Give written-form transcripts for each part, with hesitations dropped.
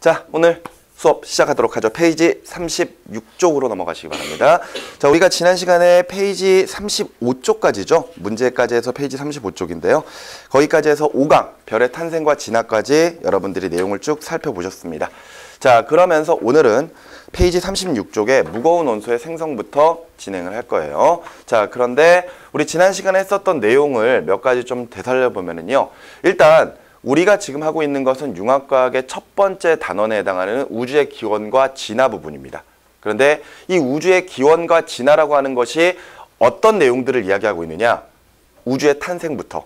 자, 오늘 수업 시작하도록 하죠. 페이지 36쪽으로 넘어가시기 바랍니다. 자, 우리가 지난 시간에 페이지 35쪽까지죠. 문제까지 해서 페이지 35쪽인데요. 거기까지 해서 5강, 별의 탄생과 진화까지 여러분들이 내용을 쭉 살펴보셨습니다. 자, 그러면서 오늘은 페이지 36쪽에 무거운 원소의 생성부터 진행을 할 거예요. 자, 그런데 우리 지난 시간에 했었던 내용을 몇 가지 좀 되살려보면은요. 일단 우리가 지금 하고 있는 것은 융합과학의 첫 번째 단원에 해당하는 우주의 기원과 진화 부분입니다. 그런데 이 우주의 기원과 진화라고 하는 것이 어떤 내용들을 이야기하고 있느냐? 우주의 탄생부터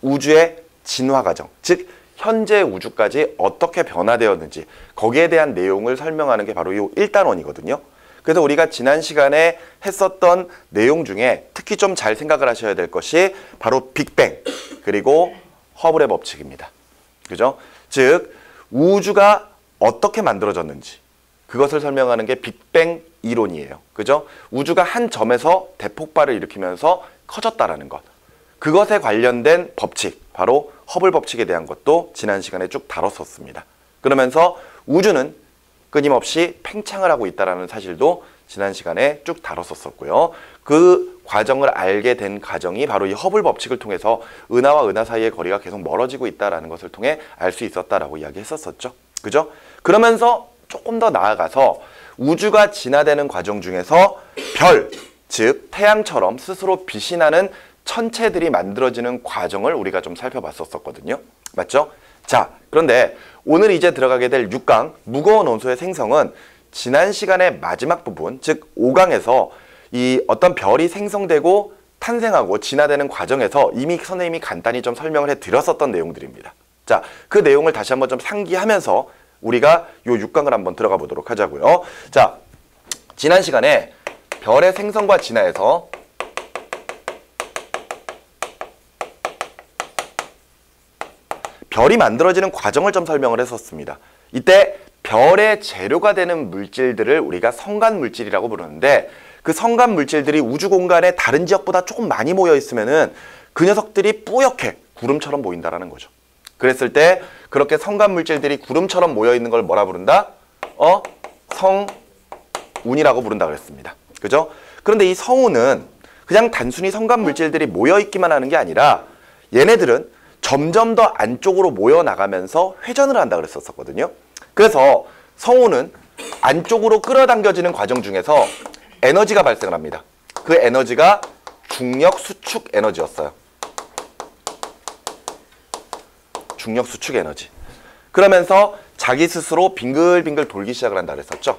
우주의 진화 과정, 즉 현재 우주까지 어떻게 변화되었는지 거기에 대한 내용을 설명하는 게 바로 이 1단원이거든요. 그래서 우리가 지난 시간에 했었던 내용 중에 특히 좀 잘 생각을 하셔야 될 것이 바로 빅뱅 그리고 허블의 법칙입니다. 그죠? 즉 우주가 어떻게 만들어졌는지 그것을 설명하는 게 빅뱅 이론이에요. 그죠? 우주가 한 점에서 대폭발을 일으키면서 커졌다라는 것. 그것에 관련된 법칙, 바로 허블 법칙에 대한 것도 지난 시간에 쭉 다뤘었습니다. 그러면서 우주는 끊임없이 팽창을 하고 있다는 사실도 지난 시간에 쭉 다뤘었고요. 그 과정을 알게 된 과정이 바로 이 허블 법칙을 통해서 은하와 은하 사이의 거리가 계속 멀어지고 있다는 것을 통해 알 수 있었다라고 이야기했었었죠. 그죠? 그러면서 조금 더 나아가서 우주가 진화되는 과정 중에서 별, 즉 태양처럼 스스로 빛이 나는 천체들이 만들어지는 과정을 우리가 좀 살펴봤었거든요. 맞죠? 자, 그런데 오늘 이제 들어가게 될 6강 무거운 원소의 생성은 지난 시간의 마지막 부분, 즉 5강에서 이 어떤 별이 생성되고 탄생하고 진화되는 과정에서 이미 선생님이 간단히 좀 설명을 해드렸었던 내용들입니다. 자, 그 내용을 다시 한번 좀 상기하면서 우리가 요 6강을 한번 들어가 보도록 하자고요. 자, 지난 시간에 별의 생성과 진화에서 별이 만들어지는 과정을 좀 설명을 했었습니다. 이때 별의 재료가 되는 물질들을 우리가 성간 물질이라고 부르는데 그 성간 물질들이 우주 공간에 다른 지역보다 조금 많이 모여 있으면은 그 녀석들이 뿌옇게 구름처럼 보인다라는 거죠. 그랬을 때 그렇게 성간 물질들이 구름처럼 모여 있는 걸 뭐라 부른다? 성운이라고 부른다 그랬습니다. 그죠? 그런데 이 성운은 그냥 단순히 성간 물질들이 모여 있기만 하는 게 아니라 얘네들은 점점 더 안쪽으로 모여 나가면서 회전을 한다 그랬었거든요. 그래서 성운은 안쪽으로 끌어당겨지는 과정 중에서 에너지가 발생을 합니다. 그 에너지가 중력 수축 에너지였어요. 중력 수축 에너지. 그러면서 자기 스스로 빙글빙글 돌기 시작을 한다 그랬었죠.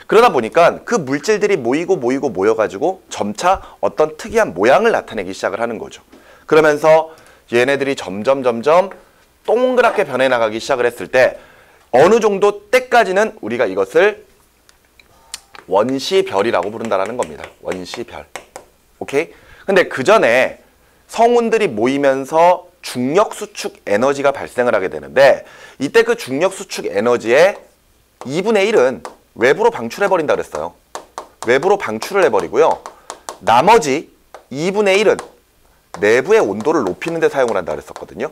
그러다 보니까 그 물질들이 모여가지고 점차 어떤 특이한 모양을 나타내기 시작을 하는 거죠. 그러면서 얘네들이 점점 동그랗게 변해 나가기 시작을 했을 때 어느 정도 때까지는 우리가 이것을 원시별이라고 부른다라는 겁니다. 원시별. 오케이? 근데 그 전에 성운들이 모이면서 중력 수축 에너지가 발생을 하게 되는데 이때 그 중력 수축 에너지의 2분의 1은 외부로 방출해버린다 그랬어요. 외부로 방출을 해버리고요. 나머지 2분의 1은 내부의 온도를 높이는 데 사용을 한다 그랬었거든요.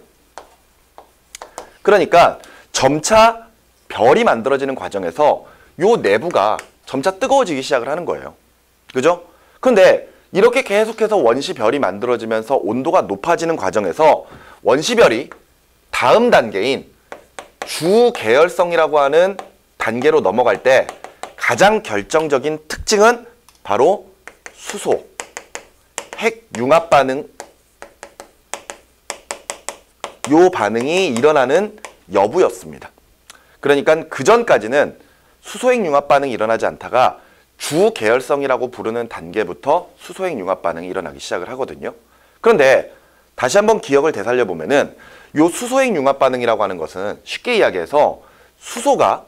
그러니까 점차 별이 만들어지는 과정에서 요 내부가 점차 뜨거워지기 시작을 하는 거예요. 그죠? 근데 이렇게 계속해서 원시별이 만들어지면서 온도가 높아지는 과정에서 원시별이 다음 단계인 주계열성이라고 하는 단계로 넘어갈 때 가장 결정적인 특징은 바로 수소, 핵융합 반응, 요 반응이 일어나는 여부였습니다. 그러니까 그 전까지는 수소핵 융합 반응이 일어나지 않다가 주계열성이라고 부르는 단계부터 수소핵 융합 반응이 일어나기 시작을 하거든요. 그런데 다시 한번 기억을 되살려 보면은 요 수소핵 융합 반응이라고 하는 것은 쉽게 이야기해서 수소가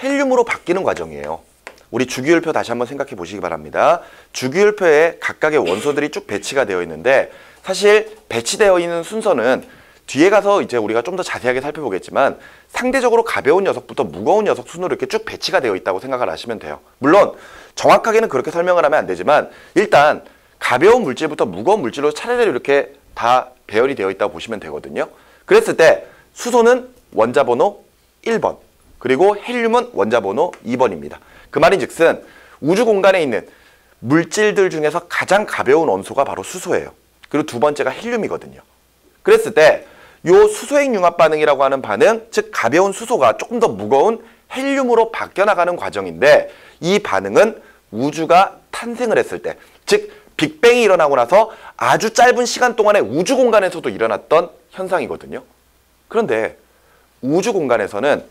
헬륨으로 바뀌는 과정이에요. 우리 주기율표 다시 한번 생각해 보시기 바랍니다. 주기율표에 각각의 원소들이 쭉 배치가 되어 있는데 사실 배치되어 있는 순서는 뒤에 가서 이제 우리가 좀 더 자세하게 살펴보겠지만 상대적으로 가벼운 녀석부터 무거운 녀석 순으로 이렇게 쭉 배치가 되어 있다고 생각을 하시면 돼요. 물론 정확하게는 그렇게 설명을 하면 안 되지만 일단 가벼운 물질부터 무거운 물질로 차례대로 이렇게 다 배열이 되어 있다고 보시면 되거든요. 그랬을 때 수소는 원자 번호 1번, 그리고 헬륨은 원자 번호 2번입니다. 그 말인즉슨 우주 공간에 있는 물질들 중에서 가장 가벼운 원소가 바로 수소예요. 그리고 두 번째가 헬륨이거든요. 그랬을 때 요 수소핵 융합 반응이라고 하는 반응, 즉 가벼운 수소가 조금 더 무거운 헬륨으로 바뀌어 나가는 과정인데, 이 반응은 우주가 탄생을 했을 때, 즉 빅뱅이 일어나고 나서 아주 짧은 시간 동안에 우주 공간에서도 일어났던 현상이거든요. 그런데 우주 공간에서는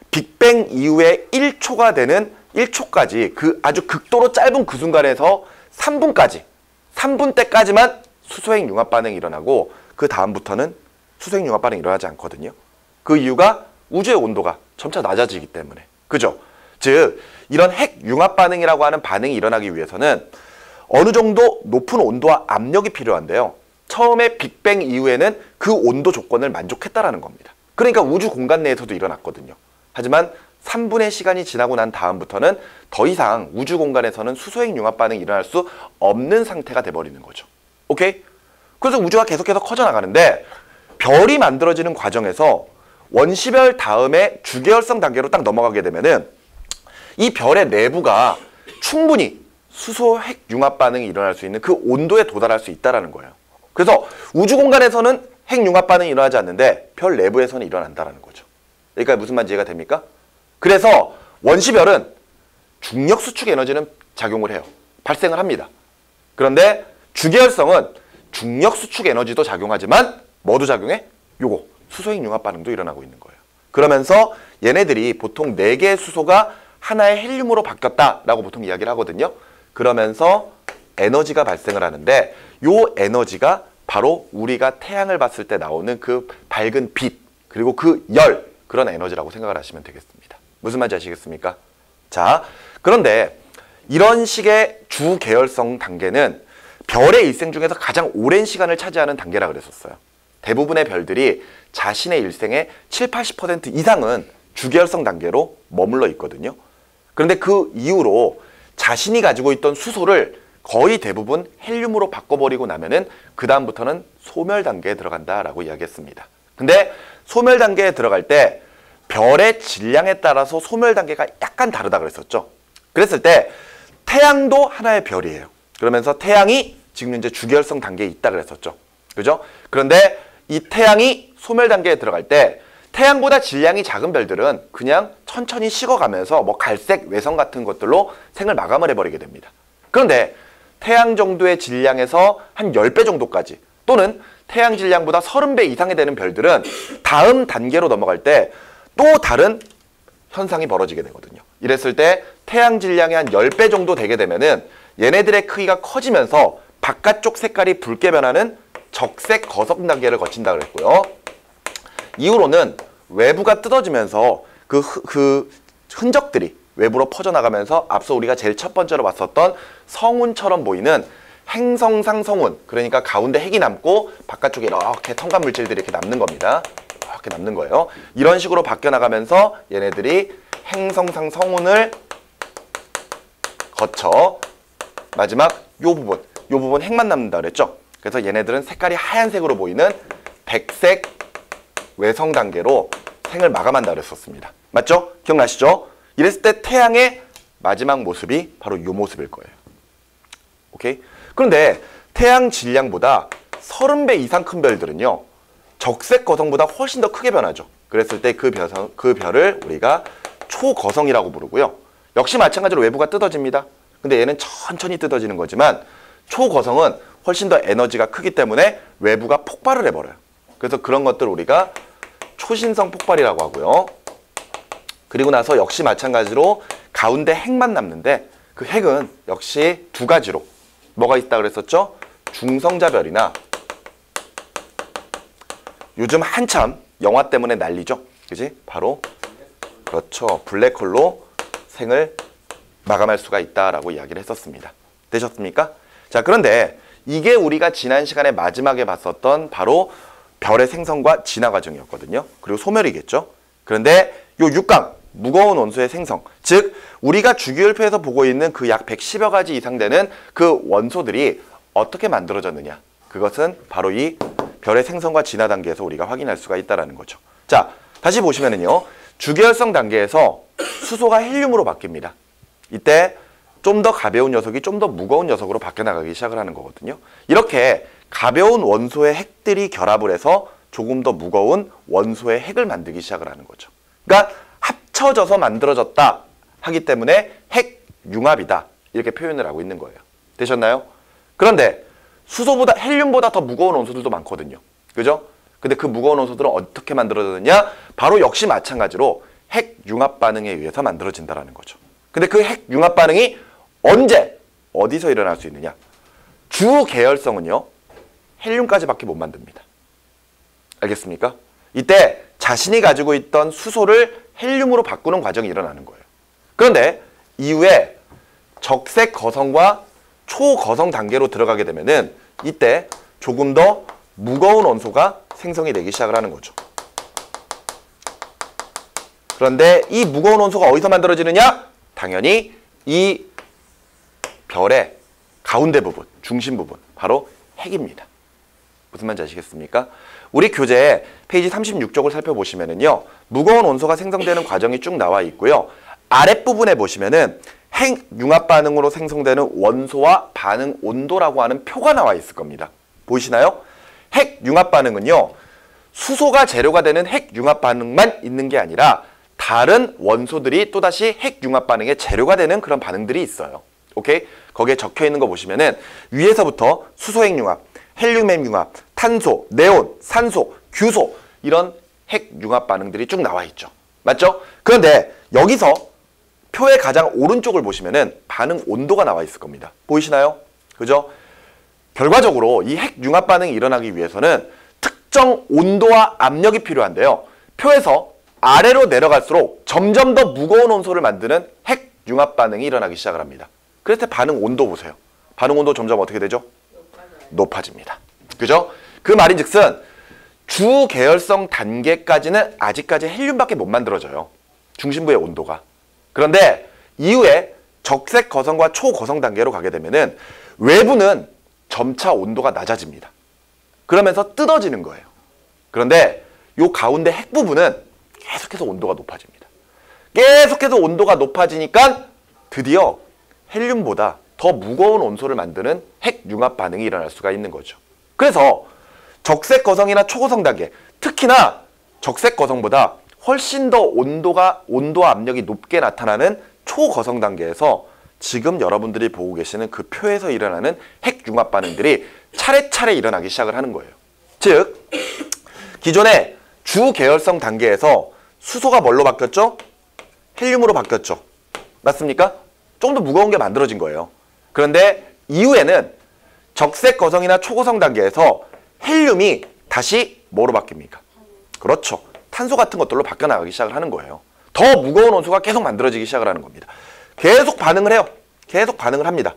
빅뱅 이후에 1초가 되는 1초까지 그 아주 극도로 짧은 그 순간에서 3분 때까지만 수소핵 융합 반응이 일어나고, 그 다음부터는 수소핵 융합 반응이 일어나지 않거든요. 그 이유가 우주의 온도가 점차 낮아지기 때문에. 그죠? 즉 이런 핵 융합 반응이라고 하는 반응이 일어나기 위해서는 어느 정도 높은 온도와 압력이 필요한데요. 처음에 빅뱅 이후에는 그 온도 조건을 만족했다라는 겁니다. 그러니까 우주 공간 내에서도 일어났거든요. 하지만 3분의 시간이 지나고 난 다음부터는 더 이상 우주 공간에서는 수소핵 융합 반응이 일어날 수 없는 상태가 돼버리는 거죠. 오케이? 그래서 우주가 계속해서 커져나가는데, 별이 만들어지는 과정에서 원시별 다음에 주계열성 단계로 딱 넘어가게 되면은 이 별의 내부가 충분히 수소 핵 융합 반응이 일어날 수 있는 그 온도에 도달할 수 있다는 거예요. 그래서 우주 공간에서는 핵 융합 반응이 일어나지 않는데 별 내부에서는 일어난다는 거죠. 여기까지 무슨 말인지 이해가 됩니까? 그래서 원시별은 중력 수축 에너지는 작용을 해요. 발생을 합니다. 그런데 주계열성은 중력 수축 에너지도 작용하지만 뭐도 작용해? 요거 수소핵 융합 반응도 일어나고 있는 거예요. 그러면서 얘네들이 보통 4개의 수소가 하나의 헬륨으로 바뀌었다라고 보통 이야기를 하거든요. 그러면서 에너지가 발생을 하는데, 요 에너지가 바로 우리가 태양을 봤을 때 나오는 그 밝은 빛, 그리고 그 열, 그런 에너지라고 생각을 하시면 되겠습니다. 무슨 말인지 아시겠습니까? 자, 그런데 이런 식의 주계열성 단계는 별의 일생 중에서 가장 오랜 시간을 차지하는 단계라 그랬었어요. 대부분의 별들이 자신의 일생의 70~80% 이상은 주계열성 단계로 머물러 있거든요. 그런데 그 이후로 자신이 가지고 있던 수소를 거의 대부분 헬륨으로 바꿔버리고 나면은 그 다음부터는 소멸 단계에 들어간다라고 이야기했습니다. 근데 소멸 단계에 들어갈 때 별의 질량에 따라서 소멸 단계가 약간 다르다 그랬었죠. 그랬을 때 태양도 하나의 별이에요. 그러면서 태양이 지금 이제 주계열성 단계에 있다 그랬었죠. 그죠? 그런데 이 태양이 소멸 단계에 들어갈 때 태양보다 질량이 작은 별들은 그냥 천천히 식어가면서 뭐 갈색, 외성 같은 것들로 생을 마감을 해버리게 됩니다. 그런데 태양 정도의 질량에서 한 10배 정도까지, 또는 태양 질량보다 30배 이상이 되는 별들은 다음 단계로 넘어갈 때 또 다른 현상이 벌어지게 되거든요. 이랬을 때 태양 질량이 한 10배 정도 되게 되면은 얘네들의 크기가 커지면서 바깥쪽 색깔이 붉게 변하는 적색 거성 단계를 거친다 그랬고요. 이후로는 외부가 뜯어지면서 그 흔적들이 외부로 퍼져나가면서 앞서 우리가 제일 첫 번째로 봤었던 성운처럼 보이는 행성상 성운, 그러니까 가운데 핵이 남고 바깥쪽에 이렇게 텅간 물질들이 이렇게 남는 겁니다. 이렇게 남는 거예요. 이런 식으로 바뀌어 나가면서 얘네들이 행성상 성운을 거쳐 마지막 요 부분 핵만 남는다 그랬죠. 그래서 얘네들은 색깔이 하얀색으로 보이는 백색 외성 단계로 생을 마감한다 그랬었습니다. 맞죠? 기억나시죠? 이랬을 때 태양의 마지막 모습이 바로 요 모습일 거예요. 오케이? 그런데 태양 질량보다 30배 이상 큰 별들은요, 적색 거성보다 훨씬 더 크게 변하죠. 그랬을 때 그 별을 우리가 초거성이라고 부르고요. 역시 마찬가지로 외부가 뜯어집니다. 근데 얘는 천천히 뜯어지는 거지만 초거성은 훨씬 더 에너지가 크기 때문에 외부가 폭발을 해버려요. 그래서 그런 것들을 우리가 초신성 폭발이라고 하고요. 그리고 나서 역시 마찬가지로 가운데 핵만 남는데, 그 핵은 역시 두 가지로 뭐가 있다 그랬었죠? 중성자별이나 요즘 한참 영화 때문에 난리죠. 그지? 바로 그렇죠. 블랙홀로 생을 마감할 수가 있다라고 이야기를 했었습니다. 되셨습니까? 자, 그런데 이게 우리가 지난 시간에 마지막에 봤었던 바로 별의 생성과 진화 과정이었거든요. 그리고 소멸이겠죠. 그런데 요 6강 무거운 원소의 생성, 즉 우리가 주기율표에서 보고 있는 그 약 110여 가지 이상 되는 그 원소들이 어떻게 만들어졌느냐, 그것은 바로 이 별의 생성과 진화 단계에서 우리가 확인할 수가 있다는 거죠. 자, 다시 보시면은요, 주계열성 단계에서 수소가 헬륨으로 바뀝니다. 이때 좀 더 가벼운 녀석이 좀 더 무거운 녀석으로 바뀌어 나가기 시작을 하는 거거든요. 이렇게 가벼운 원소의 핵들이 결합을 해서 조금 더 무거운 원소의 핵을 만들기 시작을 하는 거죠. 그러니까 합쳐져서 만들어졌다 하기 때문에 핵융합이다 이렇게 표현을 하고 있는 거예요. 되셨나요? 그런데 수소보다 헬륨보다 더 무거운 원소들도 많거든요. 그죠? 근데 그 무거운 원소들은 어떻게 만들어졌느냐? 바로 역시 마찬가지로 핵융합 반응에 의해서 만들어진다는 거죠. 근데 그 핵융합 반응이 언제, 어디서 일어날 수 있느냐? 주 계열성은요, 헬륨까지밖에 못 만듭니다. 알겠습니까? 이때 자신이 가지고 있던 수소를 헬륨으로 바꾸는 과정이 일어나는 거예요. 그런데 이후에 적색 거성과 초거성 단계로 들어가게 되면은 이때 조금 더 무거운 원소가 생성이 되기 시작을 하는 거죠. 그런데 이 무거운 원소가 어디서 만들어지느냐? 당연히 이 별의 가운데 부분, 중심 부분, 바로 핵입니다. 무슨 말인지 아시겠습니까? 우리 교재 페이지 36쪽을 살펴보시면은요, 무거운 원소가 생성되는 과정이 쭉 나와 있고요. 아랫부분에 보시면은 핵융합 반응으로 생성되는 원소와 반응 온도라고 하는 표가 나와 있을 겁니다. 보이시나요? 핵융합 반응은요, 수소가 재료가 되는 핵융합 반응만 있는 게 아니라 다른 원소들이 또다시 핵융합 반응의 재료가 되는 그런 반응들이 있어요. 오케이? 거기에 적혀 있는 거 보시면은 위에서부터 수소 핵융합, 헬륨 핵융합, 탄소, 네온, 산소, 규소 이런 핵융합 반응들이 쭉 나와 있죠. 맞죠? 그런데 여기서 표의 가장 오른쪽을 보시면은 반응 온도가 나와 있을 겁니다. 보이시나요? 그죠? 결과적으로 이 핵융합 반응이 일어나기 위해서는 특정 온도와 압력이 필요한데요. 표에서 아래로 내려갈수록 점점 더 무거운 원소를 만드는 핵융합 반응이 일어나기 시작을 합니다. 그래서 반응 온도 보세요. 반응 온도 점점 어떻게 되죠? 높아집니다. 그죠? 그 말인즉슨 주 계열성 단계까지는 아직까지 헬륨밖에 못 만들어져요. 중심부의 온도가. 그런데 이후에 적색 거성과 초거성 단계로 가게 되면은 외부는 점차 온도가 낮아집니다. 그러면서 뜯어지는 거예요. 그런데 요 가운데 핵 부분은 계속해서 온도가 높아집니다. 계속해서 온도가 높아지니까 드디어 헬륨보다 더 무거운 원소를 만드는 핵융합 반응이 일어날 수가 있는 거죠. 그래서 적색 거성이나 초거성 단계, 특히나 적색 거성보다 훨씬 더 온도와 압력이 높게 나타나는 초거성 단계에서 지금 여러분들이 보고 계시는 그 표에서 일어나는 핵융합 반응들이 차례차례 일어나기 시작을 하는 거예요. 즉, 기존의 주계열성 단계에서 수소가 뭘로 바뀌었죠? 헬륨으로 바뀌었죠. 맞습니까? 좀 더 무거운 게 만들어진 거예요. 그런데 이후에는 적색 거성이나 초고성 단계에서 헬륨이 다시 뭐로 바뀝니까? 그렇죠. 탄소 같은 것들로 바뀌어 나가기 시작을 하는 거예요. 더 무거운 원소가 계속 만들어지기 시작을 하는 겁니다. 계속 반응을 해요. 계속 반응을 합니다.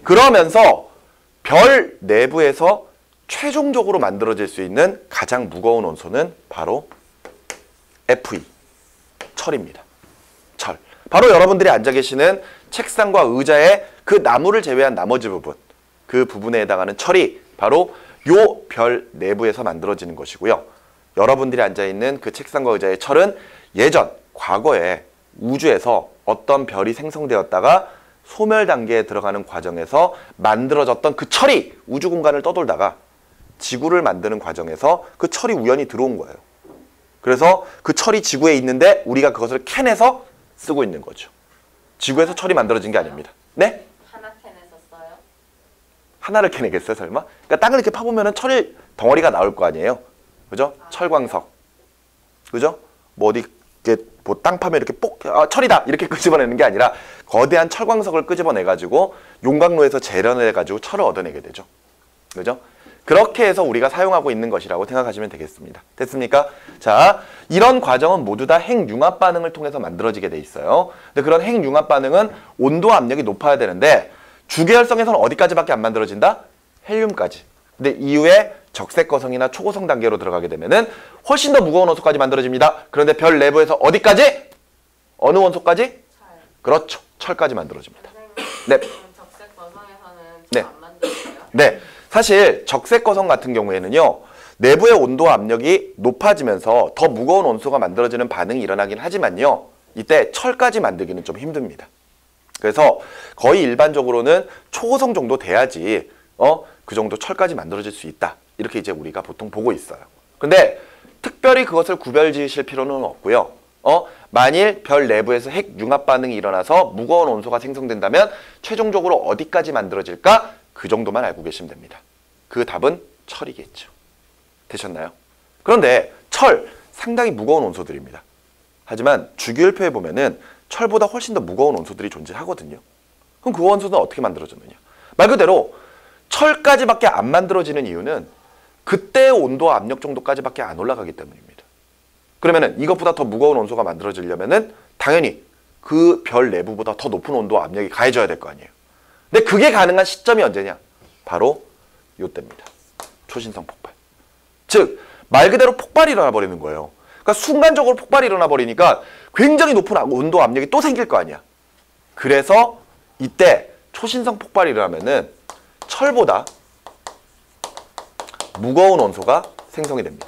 그러면서 별 내부에서 최종적으로 만들어질 수 있는 가장 무거운 원소는 바로 Fe, 철입니다. 철. 바로 여러분들이 앉아 계시는 책상과 의자의 그 나무를 제외한 나머지 부분, 그 부분에 해당하는 철이 바로 요 별 내부에서 만들어지는 것이고요. 여러분들이 앉아있는 그 책상과 의자의 철은 예전, 과거에 우주에서 어떤 별이 생성되었다가 소멸 단계에 들어가는 과정에서 만들어졌던 그 철이 우주 공간을 떠돌다가 지구를 만드는 과정에서 그 철이 우연히 들어온 거예요. 그래서 그 철이 지구에 있는데 우리가 그것을 캐내서 쓰고 있는 거죠. 지구에서 철이 만들어진 게 아닙니다. 네? 하나 캐냈었어요? 하나를 캐내겠어요, 설마? 그러니까 땅을 이렇게 파보면 철 덩어리가 나올 거 아니에요? 그죠? 철광석. 그죠? 뭐 어디 이렇게 뭐 땅 파면 이렇게 철이다! 이렇게 끄집어내는 게 아니라 거대한 철광석을 끄집어내가지고 용광로에서 재련해가지고 철을 얻어내게 되죠. 그죠? 그렇게 해서 우리가 사용하고 있는 것이라고 생각하시면 되겠습니다. 됐습니까? 자, 이런 과정은 모두 다 핵융합 반응을 통해서 만들어지게 돼 있어요. 근데 그런 핵융합 반응은 온도와 압력이 높아야 되는데 주계열성에서는 어디까지밖에 안 만들어진다? 헬륨까지. 근데 이후에 적색 거성이나 초고성 단계로 들어가게 되면은 훨씬 더 무거운 원소까지 만들어집니다. 그런데 별 내부에서 어디까지? 어느 원소까지? 철. 그렇죠. 철까지 만들어집니다. 선생님, 네. 그럼 적색 거성에서는 네. 안 만들어요? 네. 사실 적색 거성 같은 경우에는요. 내부의 온도와 압력이 높아지면서 더 무거운 온수가 만들어지는 반응이 일어나긴 하지만요. 이때 철까지 만들기는 좀 힘듭니다. 그래서 거의 일반적으로는 초고성 정도 돼야지 그 정도 철까지 만들어질 수 있다. 이렇게 이제 우리가 보통 보고 있어요. 근데 특별히 그것을 구별 지으실 필요는 없고요. 만일 별 내부에서 핵 융합 반응이 일어나서 무거운 온소가 생성된다면 최종적으로 어디까지 만들어질까? 그 정도만 알고 계시면 됩니다. 그 답은 철이겠죠. 되셨나요? 그런데 철 상당히 무거운 온소들입니다. 하지만 주기율표에 보면은 철보다 훨씬 더 무거운 온소들이 존재하거든요. 그럼 그 원소는 어떻게 만들어졌느냐? 말 그대로 철까지밖에 안 만들어지는 이유는 그때의 온도와 압력 정도까지밖에 안 올라가기 때문입니다. 그러면은 이것보다 더 무거운 온소가 만들어지려면은 당연히 그 별 내부보다 더 높은 온도와 압력이 가해져야 될 거 아니에요. 근데 그게 가능한 시점이 언제냐? 바로 이때입니다. 초신성 폭발. 즉, 말 그대로 폭발이 일어나 버리는 거예요. 그러니까 순간적으로 폭발이 일어나 버리니까 굉장히 높은 온도 압력이 또 생길 거 아니야. 그래서 이때 초신성 폭발이 일어나면은 철보다 무거운 온소가 생성이 됩니다.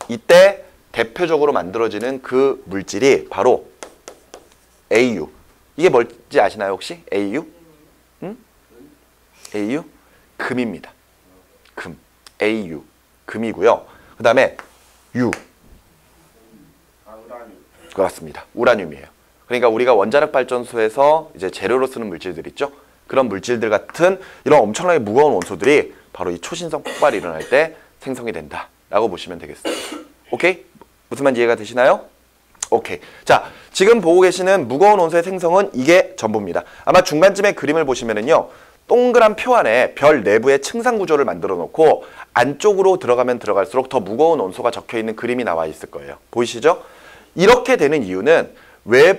이때 대표적으로 만들어지는 그 물질이 바로 AU. 이게 뭘지 아시나요 혹시? AU? 응? AU? 금입니다. 금. AU. 금이고요. 그 다음에 U. 그렇습니다. 우라늄이에요. 그러니까 우리가 원자력 발전소에서 이제 재료로 쓰는 물질들 있죠? 그런 물질들 같은 이런 엄청나게 무거운 원소들이 바로 이 초신성 폭발이 일어날 때 생성이 된다라고 보시면 되겠습니다. 오케이? 무슨 말인지 이해가 되시나요? 오케이. 자, 지금 보고 계시는 무거운 원소의 생성은 이게 전부입니다. 아마 중간쯤에 그림을 보시면은요. 동그란 표 안에 별 내부의 층상 구조를 만들어 놓고 안쪽으로 들어가면 들어갈수록 더 무거운 원소가 적혀 있는 그림이 나와 있을 거예요. 보이시죠? 이렇게 되는 이유는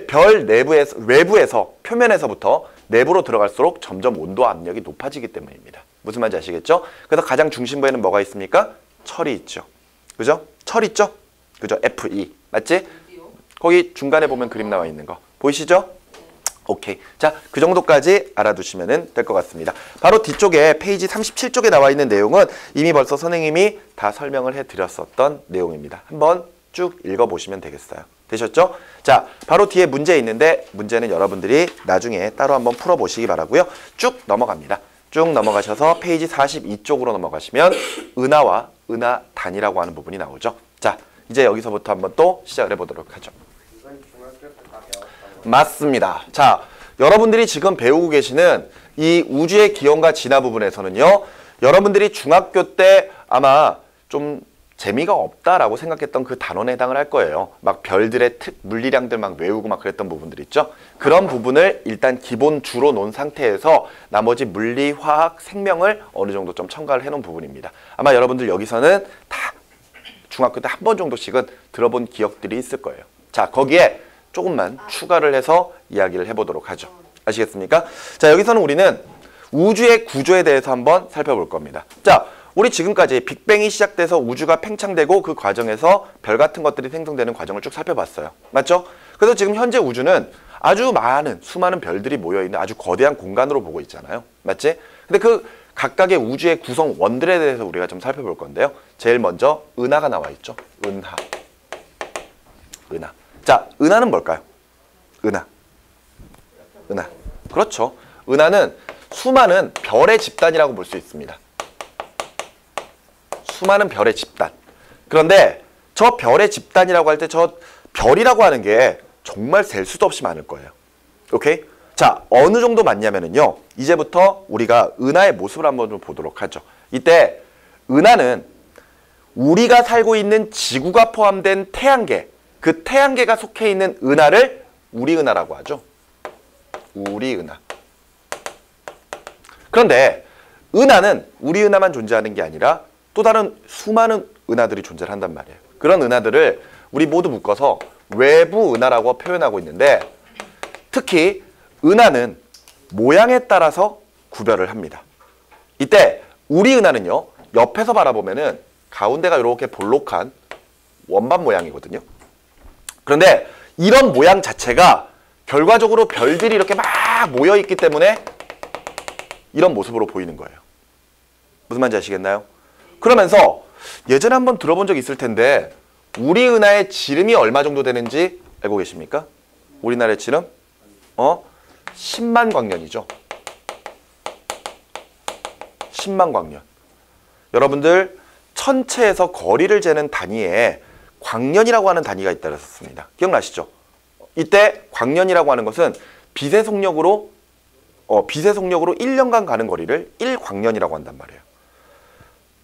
별 외부에서 표면에서부터 내부로 들어갈수록 점점 온도 압력이 높아지기 때문입니다. 무슨 말인지 아시겠죠? 그래서 가장 중심부에는 뭐가 있습니까? 철이 있죠. 그죠? 철 있죠? 그죠? Fe. 맞지? 거기 중간에 보면 그림 나와 있는 거. 보이시죠? 오케이. 자, 그 정도까지 알아두시면 될 것 같습니다. 바로 뒤쪽에 페이지 37쪽에 나와 있는 내용은 이미 벌써 선생님이 다 설명을 해드렸었던 내용입니다. 한번 쭉 읽어보시면 되겠어요. 되셨죠? 자, 바로 뒤에 문제 있는데 문제는 여러분들이 나중에 따로 한번 풀어보시기 바라고요. 쭉 넘어갑니다. 쭉 넘어가셔서 페이지 42쪽으로 넘어가시면 은하와 은하단이라고 하는 부분이 나오죠. 자, 이제 여기서부터 한번 또 시작을 해보도록 하죠. 맞습니다. 자, 여러분들이 지금 배우고 계시는 이 우주의 기원과 진화 부분에서는요. 여러분들이 중학교 때 아마 좀 재미가 없다라고 생각했던 그 단원에 해당을 할 거예요. 막 별들의 물리량들 막 외우고 막 그랬던 부분들 있죠. 그런 부분을 일단 기본 주로 놓은 상태에서 나머지 물리, 화학, 생명을 어느 정도 좀 첨가를 해놓은 부분입니다. 아마 여러분들 여기서는 다 중학교 때 한 번 정도씩은 들어본 기억들이 있을 거예요. 자, 거기에 조금만 추가를 해서 이야기를 해보도록 하죠. 아시겠습니까? 자, 여기서는 우리는 우주의 구조에 대해서 한번 살펴볼 겁니다. 자, 우리 지금까지 빅뱅이 시작돼서 우주가 팽창되고 그 과정에서 별 같은 것들이 생성되는 과정을 쭉 살펴봤어요. 맞죠? 그래서 지금 현재 우주는 아주 수많은 별들이 모여있는 아주 거대한 공간으로 보고 있잖아요. 맞지? 근데 그 각각의 우주의 구성원들에 대해서 우리가 좀 살펴볼 건데요. 제일 먼저 은하가 나와 있죠. 은하. 자, 은하는 뭘까요? 은하. 그렇죠. 은하는 수많은 별의 집단이라고 볼 수 있습니다. 수많은 별의 집단. 그런데 저 별의 집단이라고 할 때 저 별이라고 하는 게 정말 셀 수도 없이 많을 거예요. 오케이? 자, 어느 정도 많냐면요. 이제부터 우리가 은하의 모습을 한번 좀 보도록 하죠. 이때 은하는 우리가 살고 있는 지구가 포함된 태양계, 그 태양계가 속해 있는 은하를 우리은하라고 하죠. 우리은하. 그런데 은하는 우리은하만 존재하는 게 아니라 또 다른 수많은 은하들이 존재를 한단 말이에요. 그런 은하들을 우리 모두 묶어서 외부 은하라고 표현하고 있는데 특히 은하는 모양에 따라서 구별을 합니다. 이때 우리 은하는요. 옆에서 바라보면은 가운데가 이렇게 볼록한 원반 모양이거든요. 그런데 이런 모양 자체가 결과적으로 별들이 이렇게 막 모여있기 때문에 이런 모습으로 보이는 거예요. 무슨 말인지 아시겠나요? 그러면서 예전에 한번 들어본 적 있을 텐데 우리 은하의 지름이 얼마 정도 되는지 알고 계십니까? 우리나라의 지름? 10만 광년이죠. 10만 광년. 여러분들 천체에서 거리를 재는 단위에 광년이라고 하는 단위가 있다 그랬었습니다. 기억나시죠? 이때 광년이라고 하는 것은 빛의 속력으로 1년간 가는 거리를 1광년이라고 한단 말이에요.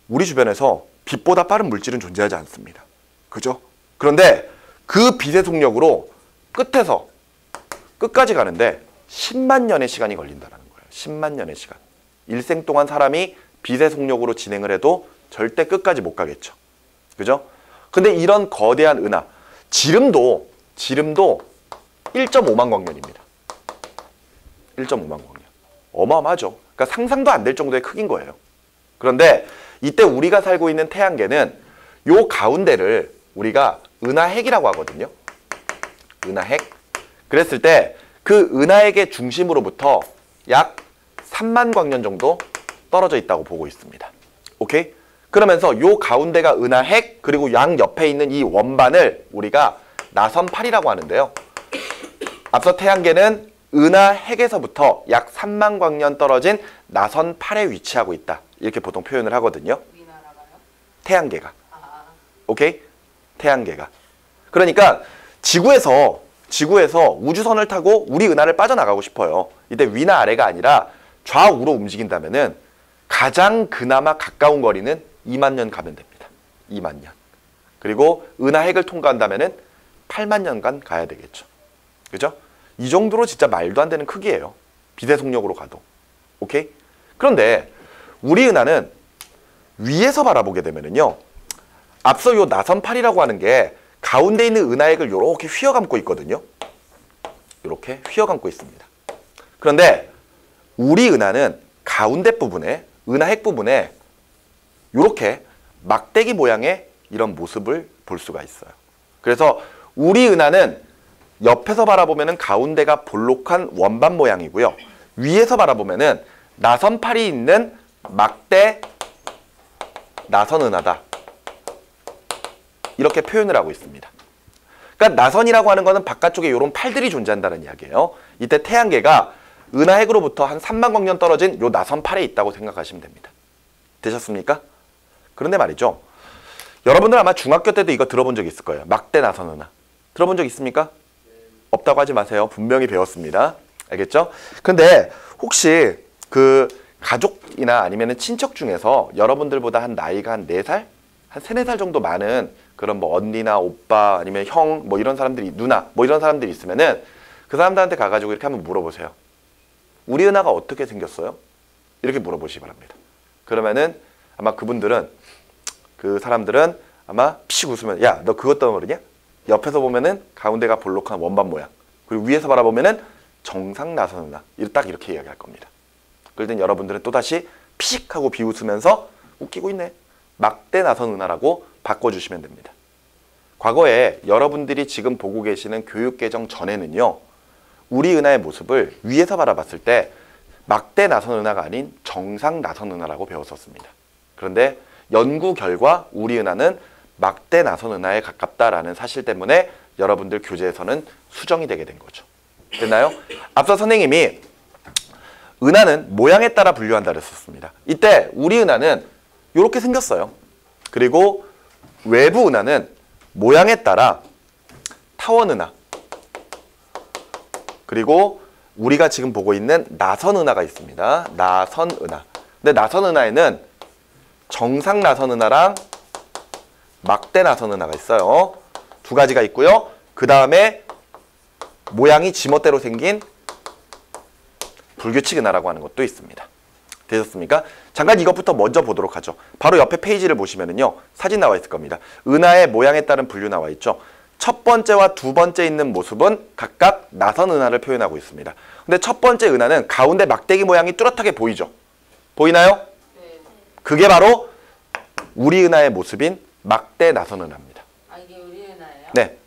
우리 주변에서 빛보다 빠른 물질은 존재하지 않습니다. 그죠? 그런데 그 빛의 속력으로 끝에서 끝까지 가는데 10만 년의 시간이 걸린다는 거예요. 10만 년의 시간. 일생 동안 사람이 빛의 속력으로 진행을 해도 절대 끝까지 못 가겠죠. 그죠? 근데 이런 거대한 은하, 지름도 1.5만 광년입니다. 1.5만 광년. 어마어마하죠. 그러니까 상상도 안 될 정도의 크기인 거예요. 그런데 이때 우리가 살고 있는 태양계는 요 가운데를 우리가 은하핵이라고 하거든요. 은하핵. 그랬을 때 그 은하핵의 중심으로부터 약 3만 광년 정도 떨어져 있다고 보고 있습니다. 오케이? 그러면서 요 가운데가 은하핵, 그리고 양 옆에 있는 이 원반을 우리가 나선팔이라고 하는데요. 앞서 태양계는 은하핵에서부터 약 3만 광년 떨어진 나선팔에 위치하고 있다. 이렇게 보통 표현을 하거든요. 태양계가. 오케이? 태양계가. 그러니까 지구에서 우주선을 타고 우리 은하를 빠져나가고 싶어요. 이때 위나 아래가 아니라 좌우로 움직인다면은 가장 그나마 가까운 거리는 2만 년 가면 됩니다. 2만 년. 그리고 은하핵을 통과한다면은 8만 년간 가야 되겠죠. 그죠? 이 정도로 진짜 말도 안 되는 크기예요. 빛의 속력으로 가도. 오케이? 그런데 우리 은하는 위에서 바라보게 되면은요. 앞서 요 나선팔이라고 하는 게 가운데 있는 은하핵을 이렇게 휘어감고 있거든요. 이렇게 휘어감고 있습니다. 그런데 우리 은하는 가운데 부분에, 은하핵 부분에 이렇게 막대기 모양의 이런 모습을 볼 수가 있어요. 그래서 우리 은하는 옆에서 바라보면은 가운데가 볼록한 원반 모양이고요. 위에서 바라보면은 나선팔이 있는 막대 나선은하다. 이렇게 표현을 하고 있습니다. 그러니까 나선이라고 하는 것은 바깥쪽에 이런 팔들이 존재한다는 이야기예요. 이때 태양계가 은하핵으로부터 한 3만 광년 떨어진 요 나선팔에 있다고 생각하시면 됩니다. 되셨습니까? 그런데 말이죠. 여러분들 아마 중학교 때도 이거 들어본 적 있을 거예요. 막대 나선은하. 들어본 적 있습니까? 없다고 하지 마세요. 분명히 배웠습니다. 알겠죠? 근데 혹시 그 가족이나 아니면 친척 중에서 여러분들보다 한 나이가 한 4살? 한 3, 4살 정도 많은 그런 뭐 언니나 오빠 아니면 형 뭐 이런 사람들이 누나 뭐 이런 사람들이 있으면은 그 사람들한테 가가지고 이렇게 한번 물어보세요. 우리 은하가 어떻게 생겼어요? 이렇게 물어보시기 바랍니다. 그러면은 아마 그분들은 그 사람들은 아마 피식 웃으면 야, 너 그것 모르냐? 옆에서 보면은 가운데가 볼록한 원반 모양. 그리고 위에서 바라보면은 정상 나선은하. 딱 이렇게 이야기할 겁니다. 그럴 땐 여러분들은 또다시 피식하고 비웃으면서 웃기고 있네. 막대 나선은하라고 바꿔주시면 됩니다. 과거에 여러분들이 지금 보고 계시는 교육개정 전에는요. 우리 은하의 모습을 위에서 바라봤을 때 막대 나선은하가 아닌 정상 나선은하라고 배웠었습니다. 그런데 연구 결과 우리 은하는 막대 나선은하에 가깝다라는 사실 때문에 여러분들 교재에서는 수정이 되게 된 거죠. 됐나요? 앞서 선생님이 은하는 모양에 따라 분류한다 그랬었습니다. 이때 우리 은하는 이렇게 생겼어요. 그리고 외부 은하는 모양에 따라 타원은하, 그리고 우리가 지금 보고 있는 나선은하가 있습니다. 나선은하. 근데 나선은하에는 정상 나선은하랑 막대 나선은하가 있어요. 두 가지가 있고요. 그 다음에 모양이 지멋대로 생긴 불규칙 은하라고 하는 것도 있습니다. 되셨습니까? 잠깐 이것부터 먼저 보도록 하죠. 바로 옆에 페이지를 보시면은요. 사진 나와 있을 겁니다. 은하의 모양에 따른 분류 나와 있죠. 첫 번째와 두 번째 있는 모습은 각각 나선 은하를 표현하고 있습니다. 근데 첫 번째 은하는 가운데 막대기 모양이 뚜렷하게 보이죠? 보이나요? 네. 그게 바로 우리 은하의 모습인 막대 나선 은하입니다. 아, 이게 우리 은하예요? 네.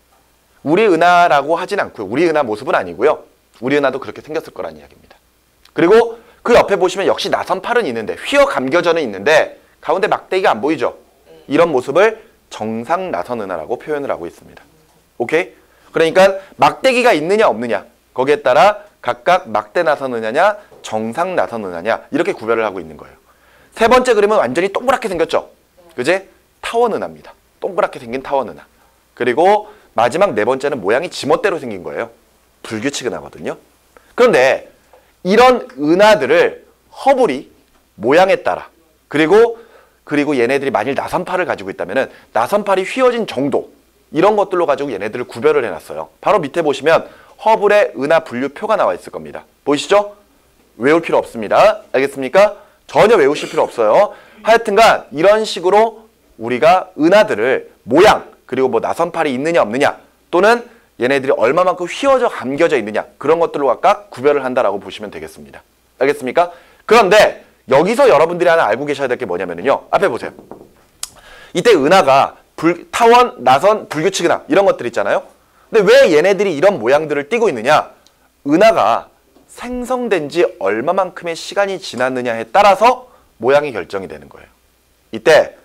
우리 은하라고 하진 않고요. 우리 은하 모습은 아니고요. 우리 은하도 그렇게 생겼을 거란 이야기입니다. 그리고 그 옆에 보시면 역시 나선팔은 있는데 휘어 감겨져는 있는데 가운데 막대기가 안 보이죠? 이런 모습을 정상 나선은하라고 표현을 하고 있습니다. 오케이? 그러니까 막대기가 있느냐 없느냐 거기에 따라 각각 막대 나선은하냐 정상 나선은하냐 이렇게 구별을 하고 있는 거예요. 세 번째 그림은 완전히 동그랗게 생겼죠? 그지? 타원은하입니다. 동그랗게 생긴 타원은하. 그리고 마지막 네 번째는 모양이 지멋대로 생긴 거예요. 불규칙 은하거든요. 그런데 이런 은하들을 허블이 모양에 따라 그리고 얘네들이 만일 나선팔을 가지고 있다면 나선팔이 휘어진 정도 이런 것들로 가지고 얘네들을 구별을 해놨어요. 바로 밑에 보시면 허블의 은하 분류표가 나와 있을 겁니다. 보이시죠? 외울 필요 없습니다. 알겠습니까? 전혀 외우실 필요 없어요. 하여튼간 이런 식으로 우리가 은하들을 모양 그리고 뭐 나선팔이 있느냐 없느냐 또는 얘네들이 얼마만큼 휘어져 감겨져 있느냐 그런 것들로 각각 구별을 한다라고 보시면 되겠습니다. 알겠습니까? 그런데 여기서 여러분들이 하나 알고 계셔야 될 게 뭐냐면요. 앞에 보세요. 이때 은하가 타원, 나선, 불규칙 은하 이런 것들 있잖아요. 근데 왜 얘네들이 이런 모양들을 띠고 있느냐? 은하가 생성된 지 얼마만큼의 시간이 지났느냐에 따라서 모양이 결정이 되는 거예요. 이때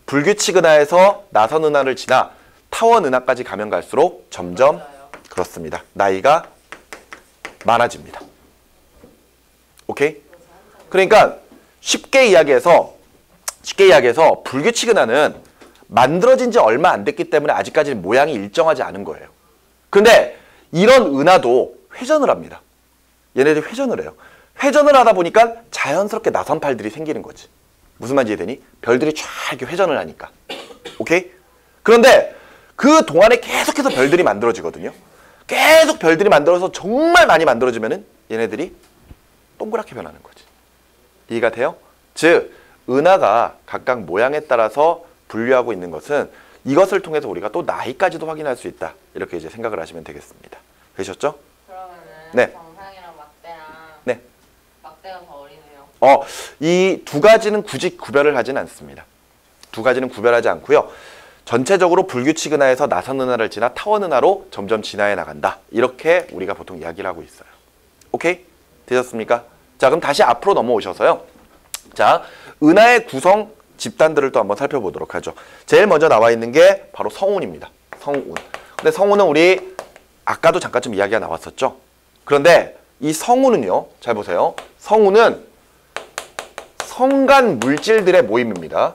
불규칙 은하에서 나선 은하를 지나 타원 은하까지 가면 갈수록 점점 그렇습니다. 나이가 많아집니다. 오케이? 그러니까 쉽게 이야기해서 불규칙 은하는 만들어진 지 얼마 안 됐기 때문에 아직까지는 모양이 일정하지 않은 거예요. 근데 이런 은하도 회전을 합니다. 얘네들이 회전을 해요. 회전을 하다 보니까 자연스럽게 나선팔들이 생기는 거지. 무슨 말인지 이해되니? 별들이 쫙 이렇게 회전을 하니까. 오케이? 그런데 그 동안에 계속해서 별들이 만들어지거든요. 계속 별들이 만들어서 정말 많이 만들어지면은 얘네들이 동그랗게 변하는 거지. 이해가 돼요? 즉, 은하가 각각 모양에 따라서 분류하고 있는 것은 이것을 통해서 우리가 또 나이까지도 확인할 수 있다. 이렇게 이제 생각을 하시면 되겠습니다. 되셨죠? 그러면은 네. 정상이랑 막대랑 네. 막대가 더 어리네요. 이 두 가지는 굳이 구별을 하진 않습니다. 두 가지는 구별하지 않고요. 전체적으로 불규칙 은하에서 나선 은하를 지나 타원 은하로 점점 진화해 나간다. 이렇게 우리가 보통 이야기를 하고 있어요. 오케이? 되셨습니까? 자, 그럼 다시 앞으로 넘어오셔서요. 자, 은하의 구성 집단들을 또 한번 살펴보도록 하죠. 제일 먼저 나와 있는 게 바로 성운입니다. 성운. 근데 성운은 우리 아까도 잠깐 좀 이야기가 나왔었죠. 그런데 이 성운은요. 잘 보세요. 성운은 성간 물질들의 모임입니다.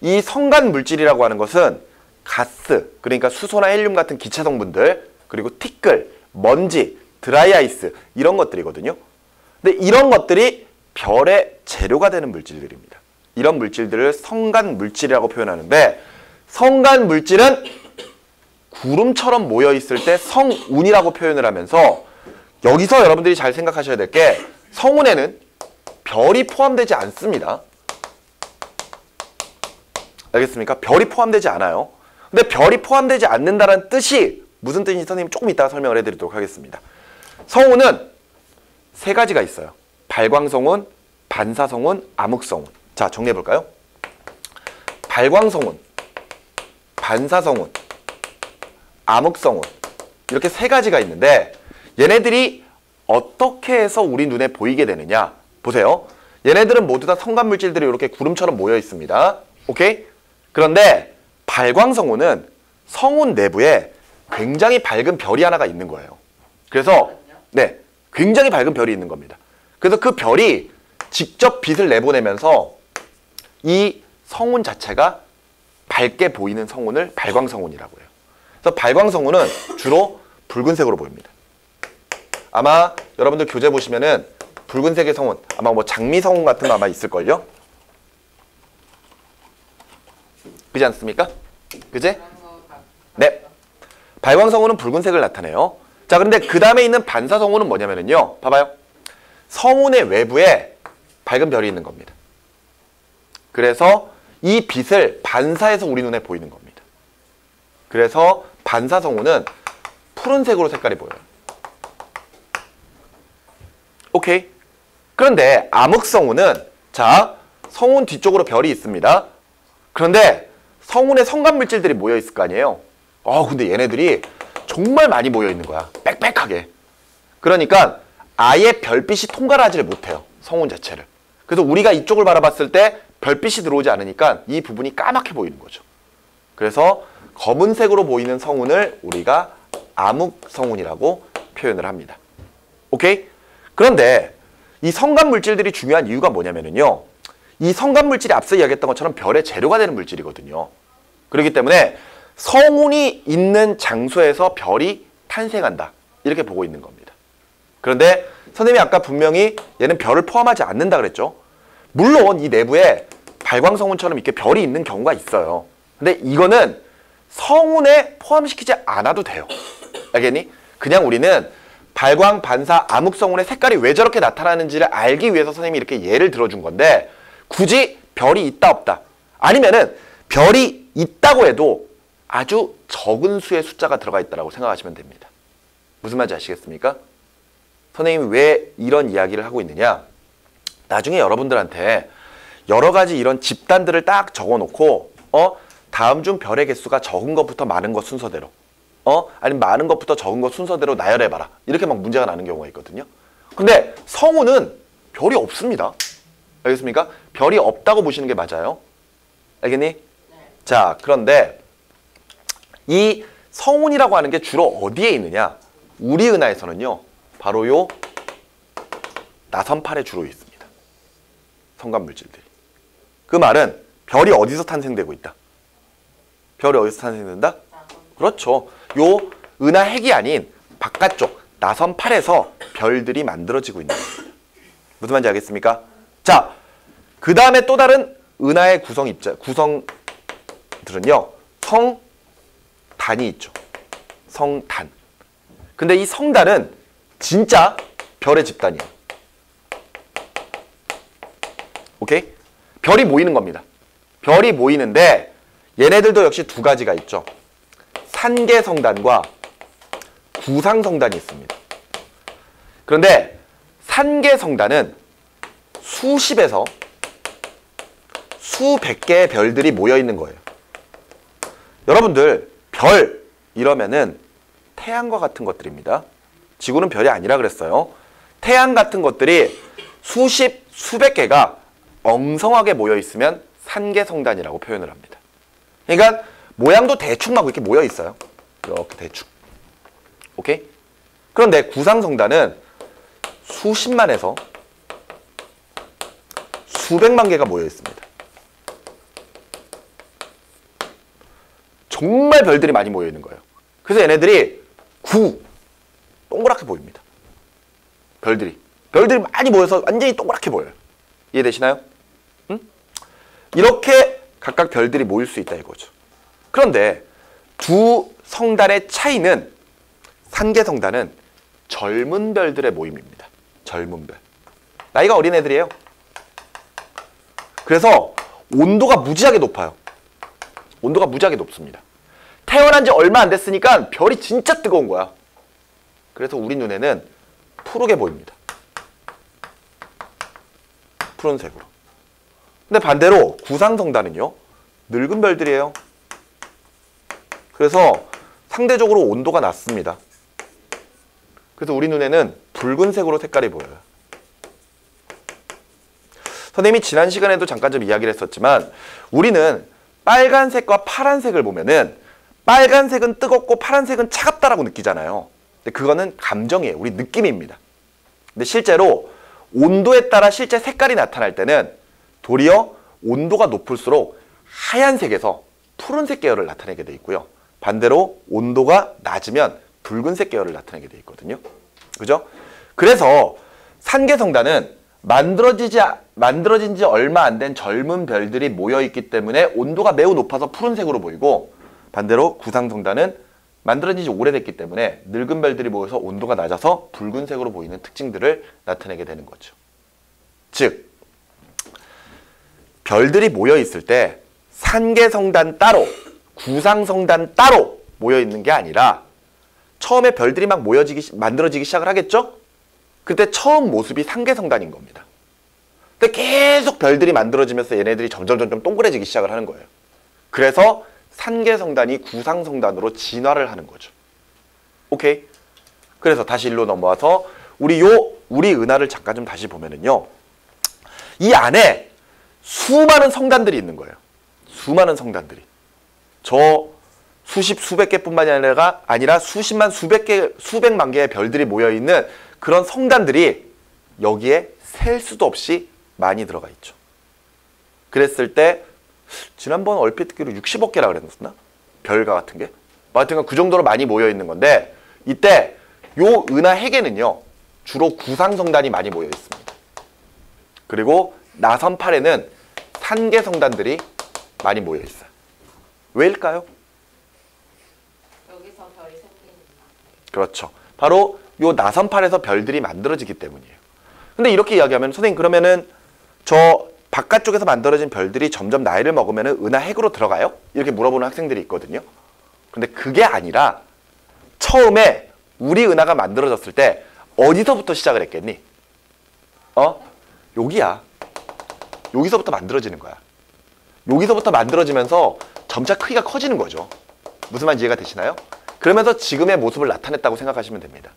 이 성간 물질이라고 하는 것은 가스, 그러니까 수소나 헬륨 같은 기체 성분들, 그리고 티끌, 먼지, 드라이아이스 이런 것들이거든요. 근데 이런 것들이 별의 재료가 되는 물질들입니다. 이런 물질들을 성간 물질이라고 표현하는데 성간 물질은 구름처럼 모여 있을 때 성운이라고 표현을 하면서 여기서 여러분들이 잘 생각하셔야 될 게 성운에는 별이 포함되지 않습니다. 알겠습니까? 별이 포함되지 않아요. 근데 별이 포함되지 않는다는 뜻이 무슨 뜻인지 선생님이 조금 이따가 설명을 해드리도록 하겠습니다. 성운은 세 가지가 있어요. 발광성운, 반사성운, 암흑성운. 자, 정리해볼까요? 발광성운, 반사성운, 암흑성운 이렇게 세 가지가 있는데 얘네들이 어떻게 해서 우리 눈에 보이게 되느냐 보세요. 얘네들은 모두 다 성간물질들이 이렇게 구름처럼 모여 있습니다. 오케이? 그런데 발광성운은 성운 내부에 굉장히 밝은 별이 하나가 있는 거예요. 그래서 네, 굉장히 밝은 별이 있는 겁니다. 그래서 그 별이 직접 빛을 내보내면서 이 성운 자체가 밝게 보이는 성운을 발광성운이라고 해요. 그래서 발광성운은 주로 붉은색으로 보입니다. 아마 여러분들 교재 보시면은 붉은색의 성운, 아마 뭐 장미성운 같은 거 아마 있을걸요? 그지 않습니까? 그지? 네. 발광성운은 붉은색을 나타내요. 자, 그런데 그 다음에 있는 반사성운은 뭐냐면요. 봐봐요. 성운의 외부에 밝은 별이 있는 겁니다. 그래서 이 빛을 반사해서 우리 눈에 보이는 겁니다. 그래서 반사성운은 푸른색으로 색깔이 보여요. 오케이. 그런데 암흑성운은 자, 성운 뒤쪽으로 별이 있습니다. 그런데 성운에 성간물질들이 모여 있을 거 아니에요. 근데 얘네들이 정말 많이 모여 있는 거야. 빽빽하게. 그러니까 아예 별빛이 통과를 하지를 못해요. 성운 자체를. 그래서 우리가 이쪽을 바라봤을 때 별빛이 들어오지 않으니까 이 부분이 까맣게 보이는 거죠. 그래서 검은색으로 보이는 성운을 우리가 암흑성운이라고 표현을 합니다. 오케이? 그런데 이 성간 물질들이 중요한 이유가 뭐냐면요. 이 성간 물질이 앞서 이야기했던 것처럼 별의 재료가 되는 물질이거든요. 그렇기 때문에 성운이 있는 장소에서 별이 탄생한다. 이렇게 보고 있는 겁니다. 그런데 선생님이 아까 분명히 얘는 별을 포함하지 않는다 그랬죠. 물론 이 내부에 발광성운처럼 이렇게 별이 있는 경우가 있어요. 근데 이거는 성운에 포함시키지 않아도 돼요. 알겠니? 그냥 우리는 발광, 반사, 암흑성운의 색깔이 왜 저렇게 나타나는지를 알기 위해서 선생님이 이렇게 예를 들어준 건데 굳이 별이 있다 없다 아니면은 별이 있다고 해도 아주 적은 수의 숫자가 들어가 있다고 생각하시면 됩니다. 무슨 말인지 아시겠습니까? 선생님이 왜 이런 이야기를 하고 있느냐? 나중에 여러분들한테 여러 가지 이런 집단들을 딱 적어놓고 다음 중 별의 개수가 적은 것부터 많은 것 순서대로 아니면 많은 것부터 적은 것 순서대로 나열해봐라. 이렇게 막 문제가 나는 경우가 있거든요. 근데 성운은 별이 없습니다. 알겠습니까? 별이 없다고 보시는 게 맞아요. 알겠니? 네. 자, 그런데 이 성운이라고 하는 게 주로 어디에 있느냐? 우리 은하에서는요. 바로 요 나선팔에 주로 있습니다. 성간 물질들이. 그 말은 별이 어디서 탄생되고 있다? 별이 어디서 탄생된다? 그렇죠. 요 은하 핵이 아닌 바깥쪽 나선팔에서 별들이 만들어지고 있는 겁니다. 무슨 말인지 알겠습니까? 자, 그 다음에 또 다른 은하의 구성들은요. 성단이 있죠. 성단. 근데 이 성단은 진짜 별의 집단이에요. 오케이? 별이 모이는 겁니다. 별이 모이는데 얘네들도 역시 두 가지가 있죠. 산계성단과 구상성단이 있습니다. 그런데 산계성단은 수십에서 수백 개의 별들이 모여 있는 거예요. 여러분들 별 이러면은 태양과 같은 것들입니다. 지구는 별이 아니라 그랬어요. 태양 같은 것들이 수십, 수백 개가 엉성하게 모여 있으면 산계성단이라고 표현을 합니다. 그러니까 모양도 대충 막 이렇게 모여 있어요. 이렇게 대충. 오케이? 그런데 구상성단은 수십만에서 수백만 개가 모여 있습니다. 정말 별들이 많이 모여 있는 거예요. 그래서 얘네들이 동그랗게 보입니다. 별들이 많이 모여서 완전히 동그랗게 보여요. 이해되시나요? 응? 이렇게 각각 별들이 모일 수 있다 이거죠. 그런데 두 성단의 차이는 산계성단은 젊은 별들의 모임입니다. 젊은 별. 나이가 어린 애들이에요. 그래서 온도가 무지하게 높아요. 온도가 무지하게 높습니다. 태어난 지 얼마 안 됐으니까 별이 진짜 뜨거운 거야. 그래서 우리 눈에는 푸르게 보입니다. 푸른색으로. 근데 반대로 구상성단은요. 늙은 별들이에요. 그래서 상대적으로 온도가 낮습니다. 그래서 우리 눈에는 붉은색으로 색깔이 보여요. 선생님이 지난 시간에도 잠깐 좀 이야기를 했었지만 우리는 빨간색과 파란색을 보면은 빨간색은 뜨겁고 파란색은 차갑다라고 느끼잖아요. 근데 그거는 감정이에요. 우리 느낌입니다. 근데 실제로 온도에 따라 실제 색깔이 나타날 때는 도리어 온도가 높을수록 하얀색에서 푸른색 계열을 나타내게 돼 있고요. 반대로 온도가 낮으면 붉은색 계열을 나타내게 돼 있거든요. 그죠? 그래서 산계성단은 만들어진 지 얼마 안 된 젊은 별들이 모여있기 때문에 온도가 매우 높아서 푸른색으로 보이고 반대로 구상성단은 만들어진 지 오래됐기 때문에 늙은 별들이 모여서 온도가 낮아서 붉은색으로 보이는 특징들을 나타내게 되는 거죠. 즉, 별들이 모여있을 때 산계성단 따로, 구상성단 따로 모여있는 게 아니라 처음에 별들이 막 만들어지기 시작을 하겠죠? 그때 처음 모습이 산계성단인 겁니다. 근데 계속 별들이 만들어지면서 얘네들이 점점 동그래지기 시작을 하는 거예요. 그래서 산계성단이 구상성단으로 진화를 하는 거죠. 오케이? 그래서 다시 일로 넘어와서 우리 요 우리 은하를 잠깐 좀 다시 보면은요. 이 안에 수많은 성단들이 있는 거예요. 수많은 성단들이. 저 수십 수백 개뿐만이 아니라 수십만 수백만 개의 별들이 모여 있는 그런 성단들이 여기에 셀 수도 없이 많이 들어가 있죠. 그랬을 때 지난번 얼핏 듣기로 60억 개라 그랬었나? 별과 같은 게. 하여튼 그 정도로 많이 모여 있는 건데 이때 요 은하 핵에는요. 주로 구상성단이 많이 모여 있습니다. 그리고 나선팔에는 산계성단들이 많이 모여 있어요. 왜일까요? 여기서 별이 생기니까. 그렇죠. 바로 요 나선팔에서 별들이 만들어지기 때문이에요. 근데 이렇게 이야기하면 선생님 그러면은 저 바깥쪽에서 만들어진 별들이 점점 나이를 먹으면은 은하 핵으로 들어가요? 이렇게 물어보는 학생들이 있거든요. 근데 그게 아니라 처음에 우리 은하가 만들어졌을 때 어디서부터 시작을 했겠니? 여기야. 여기서부터 만들어지는 거야. 여기서부터 만들어지면서 점차 크기가 커지는 거죠. 무슨 말인지 이해가 되시나요? 그러면서 지금의 모습을 나타냈다고 생각하시면 됩니다.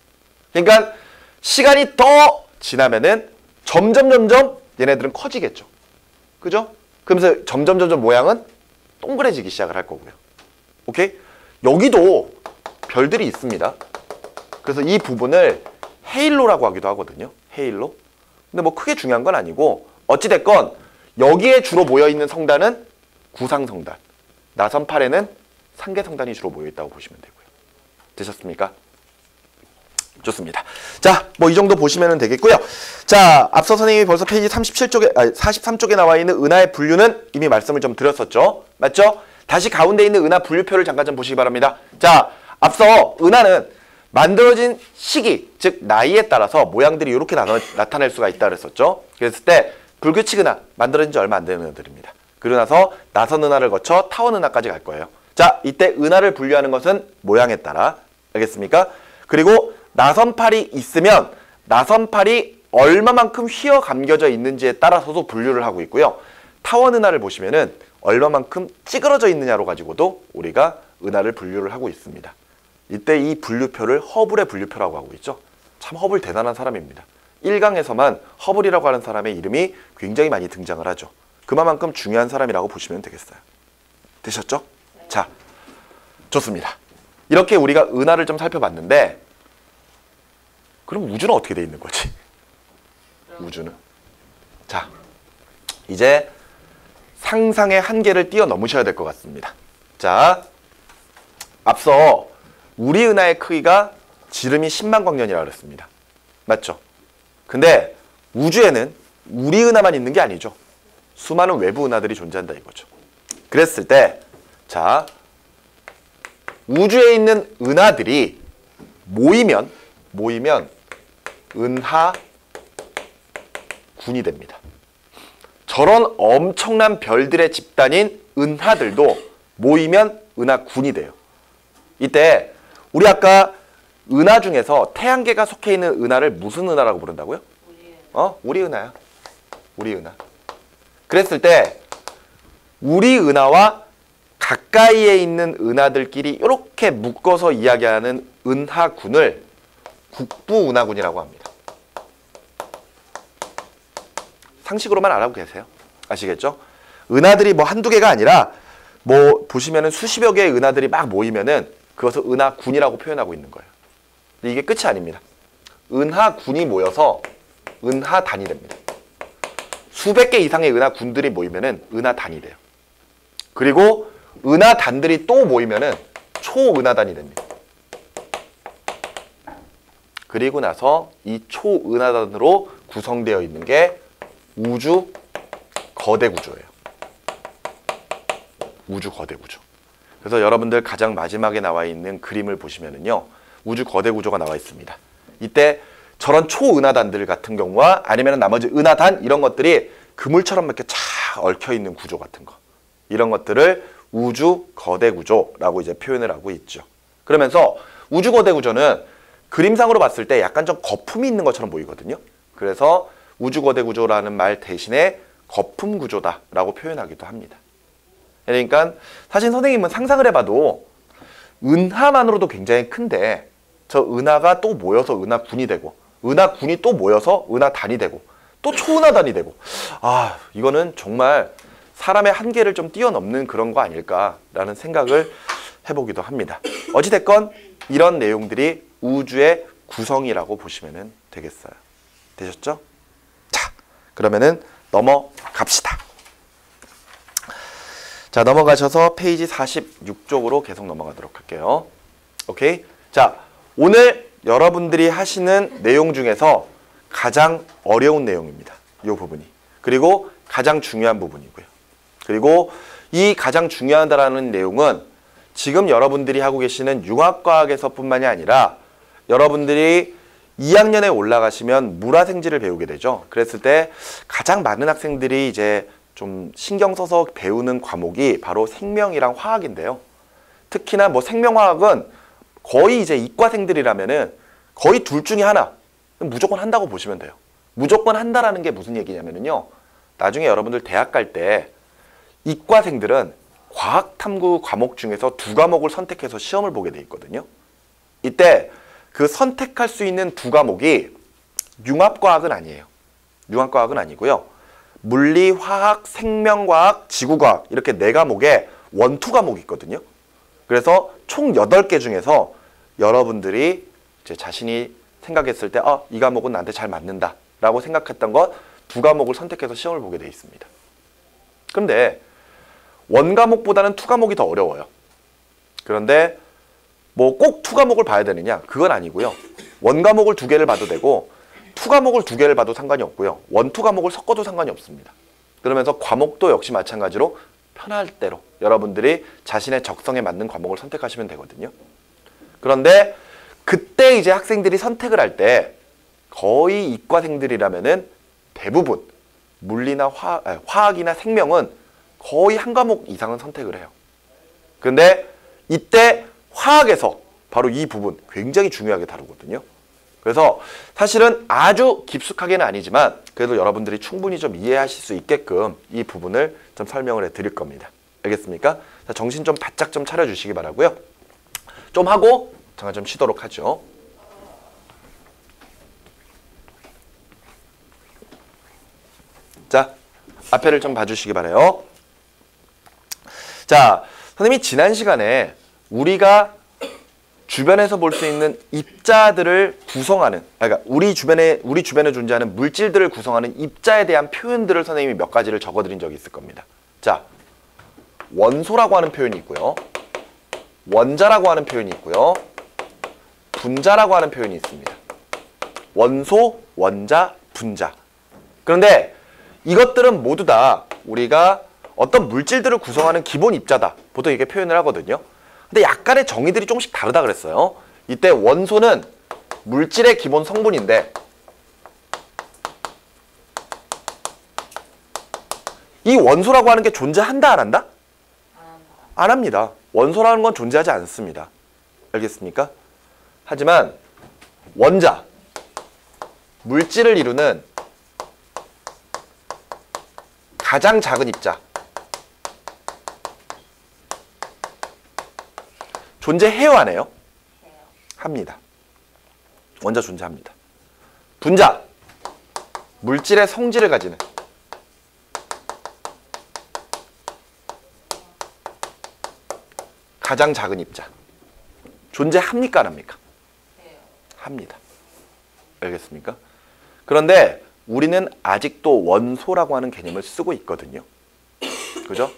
그러니까 시간이 더 지나면은 점점 얘네들은 커지겠죠. 그죠? 그러면서 점점 모양은 동그래지기 시작을 할 거고요. 오케이? 여기도 별들이 있습니다. 그래서 이 부분을 헤일로라고 하기도 하거든요. 헤일로. 근데 뭐 크게 중요한 건 아니고 어찌됐건 여기에 주로 모여있는 성단은 구상성단, 나선팔에는 산계성단이 주로 모여있다고 보시면 되고요. 되셨습니까? 좋습니다. 자, 뭐 이 정도 보시면 되겠고요. 자, 앞서 선생님이 벌써 페이지 43쪽에 나와 있는 은하의 분류는 이미 말씀을 좀 드렸었죠. 맞죠? 다시 가운데 있는 은하 분류표를 잠깐 좀 보시기 바랍니다. 자, 앞서 은하는 만들어진 시기, 즉 나이에 따라서 모양들이 이렇게 나타낼 수가 있다 그랬었죠. 그랬을 때 불규칙 은하, 만들어진 지 얼마 안 되는 은하들입니다. 그러고 나서 나선 은하를 거쳐 타원 은하까지 갈 거예요. 자, 이때 은하를 분류하는 것은 모양에 따라, 알겠습니까? 그리고 나선팔이 있으면 나선팔이 얼마만큼 휘어 감겨져 있는지에 따라서도 분류를 하고 있고요. 타원 은하를 보시면은 얼마만큼 찌그러져 있느냐로 가지고도 우리가 은하를 분류를 하고 있습니다. 이때 이 분류표를 허블의 분류표라고 하고 있죠. 참 허블 대단한 사람입니다. 1강에서만 허블이라고 하는 사람의 이름이 굉장히 많이 등장을 하죠. 그만큼 중요한 사람이라고 보시면 되겠어요. 되셨죠? 자, 좋습니다. 이렇게 우리가 은하를 좀 살펴봤는데 그럼 우주는 어떻게 돼 있는 거지? 우주는. 자, 이제 상상의 한계를 뛰어넘으셔야 될 것 같습니다. 자, 앞서 우리 은하의 크기가 지름이 10만 광년이라고 그랬습니다. 맞죠? 근데 우주에는 우리 은하만 있는 게 아니죠. 수많은 외부 은하들이 존재한다 이거죠. 그랬을 때, 자, 우주에 있는 은하들이 모이면 은하군이 됩니다. 저런 엄청난 별들의 집단인 은하들도 모이면 은하군이 돼요. 이때 우리 아까 은하 중에서 태양계가 속해 있는 은하를 무슨 은하라고 부른다고요? 우리 은하야. 우리 은하. 그랬을 때 우리 은하와 가까이에 있는 은하들끼리 이렇게 묶어서 이야기하는 은하군을 국부은하군이라고 합니다. 상식으로만 알아보고 계세요. 아시겠죠? 은하들이 뭐 한두 개가 아니라 뭐 보시면은 수십여 개의 은하들이 막 모이면은 그것을 은하군이라고 표현하고 있는 거예요. 근데 이게 끝이 아닙니다. 은하군이 모여서 은하단이 됩니다. 수백 개 이상의 은하군들이 모이면은 은하단이 돼요. 그리고 은하단들이 또 모이면은 초은하단이 됩니다. 그리고 나서 이 초은하단으로 구성되어 있는 게 우주 거대 구조예요. 우주 거대 구조. 그래서 여러분들 가장 마지막에 나와 있는 그림을 보시면은요. 우주 거대 구조가 나와 있습니다. 이때 저런 초은하단들 같은 경우와 아니면 나머지 은하단 이런 것들이 그물처럼 이렇게 쫙 얽혀 있는 구조 같은 거. 이런 것들을 우주 거대 구조라고 이제 표현을 하고 있죠. 그러면서 우주 거대 구조는 그림상으로 봤을 때 약간 좀 거품이 있는 것처럼 보이거든요. 그래서 우주 거대 구조라는 말 대신에 거품 구조다라고 표현하기도 합니다. 그러니까 사실 선생님은 상상을 해봐도 은하만으로도 굉장히 큰데 저 은하가 또 모여서 은하군이 되고 은하군이 또 모여서 은하단이 되고 또 초은하단이 되고 이거는 정말 사람의 한계를 좀 뛰어넘는 그런 거 아닐까라는 생각을 해보기도 합니다. 어찌됐건 이런 내용들이 우주의 구성이라고 보시면 되겠어요. 되셨죠? 자, 그러면은 넘어갑시다. 자, 넘어가셔서 페이지 46쪽으로 계속 넘어가도록 할게요. 오케이? 자, 오늘 여러분들이 하시는 내용 중에서 가장 어려운 내용입니다. 이 부분이. 그리고 가장 중요한 부분이고요. 그리고 이 가장 중요하다라는 내용은 지금 여러분들이 하고 계시는 융합과학에서뿐만이 아니라 여러분들이 2학년에 올라가시면 물화생지를 배우게 되죠. 그랬을 때 가장 많은 학생들이 이제 좀 신경 써서 배우는 과목이 바로 생명이랑 화학인데요. 특히나 뭐 생명화학은 거의 이제 이과생들이라면은 거의 둘 중에 하나 무조건 한다고 보시면 돼요. 무조건 한다라는 게 무슨 얘기냐면요. 나중에 여러분들 대학 갈 때 이과생들은 과학탐구 과목 중에서 2과목을 선택해서 시험을 보게 돼 있거든요. 이때 그 선택할 수 있는 2과목이 융합과학은 아니에요. 융합과학은 아니고요. 물리, 화학, 생명과학, 지구과학 이렇게 4과목에 원투 과목이 있거든요. 그래서 총 8개 중에서 여러분들이 이제 자신이 생각했을 때 이 과목은 나한테 잘 맞는다 라고 생각했던 것 2과목을 선택해서 시험을 보게 돼 있습니다. 그런데 원과목보다는 2과목이 더 어려워요. 그런데 뭐 꼭 2과목을 봐야 되느냐? 그건 아니고요. 원과목을 2개를 봐도 되고 2과목을 2개를 봐도 상관이 없고요. 원, 2과목을 섞어도 상관이 없습니다. 그러면서 과목도 역시 마찬가지로 편할 대로 여러분들이 자신의 적성에 맞는 과목을 선택하시면 되거든요. 그런데 그때 이제 학생들이 선택을 할 때 거의 이과생들이라면은 대부분 물리나 화학이나 생명은 거의 한 과목 이상은 선택을 해요. 근데 이때 화학에서 바로 이 부분 굉장히 중요하게 다루거든요. 그래서 사실은 아주 깊숙하게는 아니지만 그래도 여러분들이 충분히 좀 이해하실 수 있게끔 이 부분을 좀 설명을 해드릴 겁니다. 알겠습니까? 자, 정신 좀 바짝 좀 차려주시기 바라고요. 좀 하고 잠깐 좀 쉬도록 하죠. 자, 앞에를 좀 봐주시기 바라요. 자, 선생님이 지난 시간에 우리가 주변에서 볼 수 있는 입자들을 구성하는, 그러니까 우리 주변에 존재하는 물질들을 구성하는 입자에 대한 표현들을 선생님이 몇 가지를 적어드린 적이 있을 겁니다. 자, 원소라고 하는 표현이 있고요. 원자라고 하는 표현이 있고요. 분자라고 하는 표현이 있습니다. 원소, 원자, 분자. 그런데 이것들은 모두 다 우리가 어떤 물질들을 구성하는 기본 입자다. 보통 이렇게 표현을 하거든요. 근데 약간의 정의들이 조금씩 다르다 그랬어요. 이때 원소는 물질의 기본 성분인데 이 원소라고 하는 게 존재한다 안 한다? 안 합니다. 원소라는 건 존재하지 않습니다. 알겠습니까? 하지만 원자, 물질을 이루는 가장 작은 입자 존재해요 안 해요? 합니다. 원자 존재합니다. 분자, 물질의 성질을 가지는 가장 작은 입자 존재합니까 안 합니까? 합니다. 알겠습니까? 그런데 우리는 아직도 원소라고 하는 개념을 쓰고 있거든요. 그죠?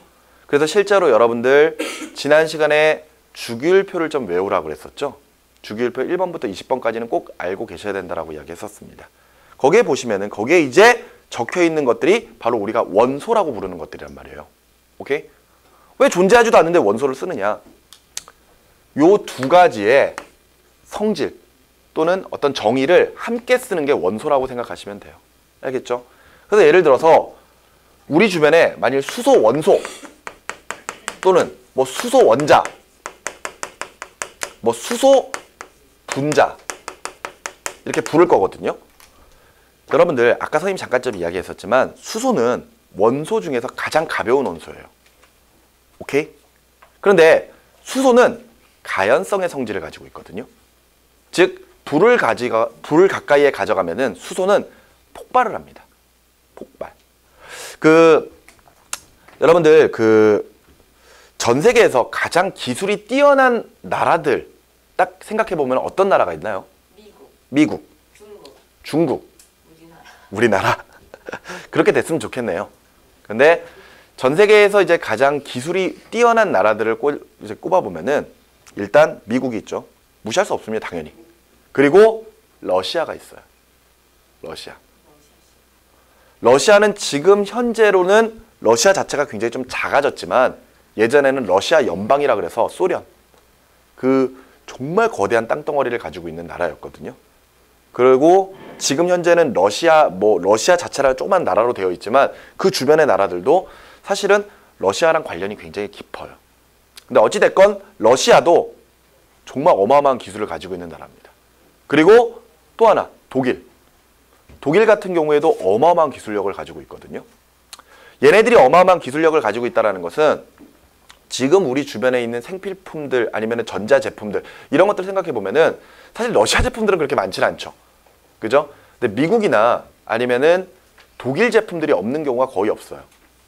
그래서 실제로 여러분들 지난 시간에 주기율표를 좀 외우라고 그랬었죠. 주기율표 1번부터 20번까지는 꼭 알고 계셔야 된다라고 이야기했었습니다. 거기에 보시면은 거기에 이제 적혀 있는 것들이 바로 우리가 원소라고 부르는 것들이란 말이에요. 오케이? 왜 존재하지도 않는데 원소를 쓰느냐? 요 2가지의 성질 또는 어떤 정의를 함께 쓰는 게 원소라고 생각하시면 돼요. 알겠죠? 그래서 예를 들어서 우리 주변에 만일 수소 원소 또는 뭐 수소 원자 뭐 수소 분자 이렇게 부를 거거든요. 여러분들 아까 선생님 잠깐 좀 이야기했었지만 수소는 원소 중에서 가장 가벼운 원소예요. 오케이? 그런데 수소는 가연성의 성질을 가지고 있거든요. 즉 불을 가까이에 가져가면은 수소는 폭발을 합니다. 폭발. 여러분들 전 세계에서 가장 기술이 뛰어난 나라들 딱 생각해 보면 어떤 나라가 있나요? 미국, 중국, 우리나라. 그렇게 됐으면 좋겠네요. 근데 전 세계에서 이제 가장 기술이 뛰어난 나라들을 이제 꼽아보면은 일단 미국이 있죠. 무시할 수 없습니다, 당연히. 그리고 러시아가 있어요. 러시아는 지금 현재로는 러시아 자체가 굉장히 좀 작아졌지만 예전에는 러시아 연방이라 그래서 소련 정말 거대한 땅덩어리를 가지고 있는 나라였거든요. 그리고 지금 현재는 러시아 자체가 조그만 나라로 되어 있지만 그 주변의 나라들도 사실은 러시아랑 관련이 굉장히 깊어요. 근데 어찌됐건 러시아도 정말 어마어마한 기술을 가지고 있는 나라입니다. 그리고 또 하나 독일 같은 경우에도 어마어마한 기술력을 가지고 있거든요. 얘네들이 어마어마한 기술력을 가지고 있다는 것은 지금 우리 주변에 있는 생필품들 아니면 전자제품들 이런 것들 생각해 보면은 사실 러시아 제품들은 그렇게 많지는 않죠. 그죠? 근데 미국이나 아니면은 독일 제품들이 없는 경우가 거의 없어요.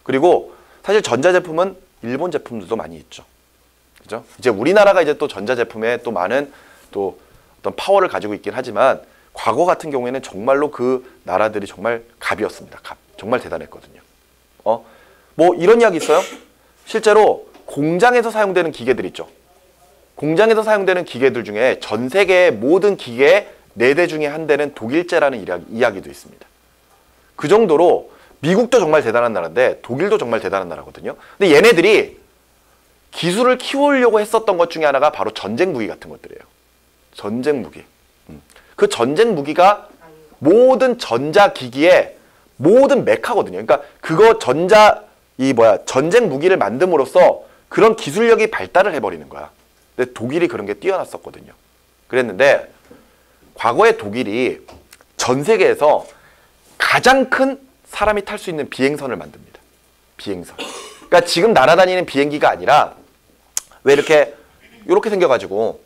그리고 사실 전자제품은 일본 제품들도 많이 있죠. 그죠? 이제 우리나라가 이제 또 전자제품에 또 많은 또 어떤 파워를 가지고 있긴 하지만 과거 같은 경우에는 정말로 그 나라들이 정말 갑이었습니다. 정말 대단했거든요. 뭐 이런 이야기 있어요? 실제로 공장에서 사용되는 기계들 있죠. 공장에서 사용되는 기계들 중에 전 세계의 모든 기계의 4대 중에 한 대는 독일제라는 이야기도 있습니다. 그 정도로 미국도 정말 대단한 나라인데 독일도 정말 대단한 나라거든요. 근데 얘네들이 기술을 키우려고 했었던 것 중에 하나가 바로 전쟁 무기 같은 것들이에요. 전쟁 무기. 그 전쟁 무기가 모든 전자기기의 모든 메카거든요. 그러니까 그거 전쟁 무기를 만듦으로써 그런 기술력이 발달을 해버리는 거야. 근데 독일이 그런 게 뛰어났었거든요. 그랬는데 과거에 독일이 전 세계에서 가장 큰 사람이 탈 수 있는 비행선을 만듭니다. 비행선. 그러니까 지금 날아다니는 비행기가 아니라 왜 이렇게 생겨가지고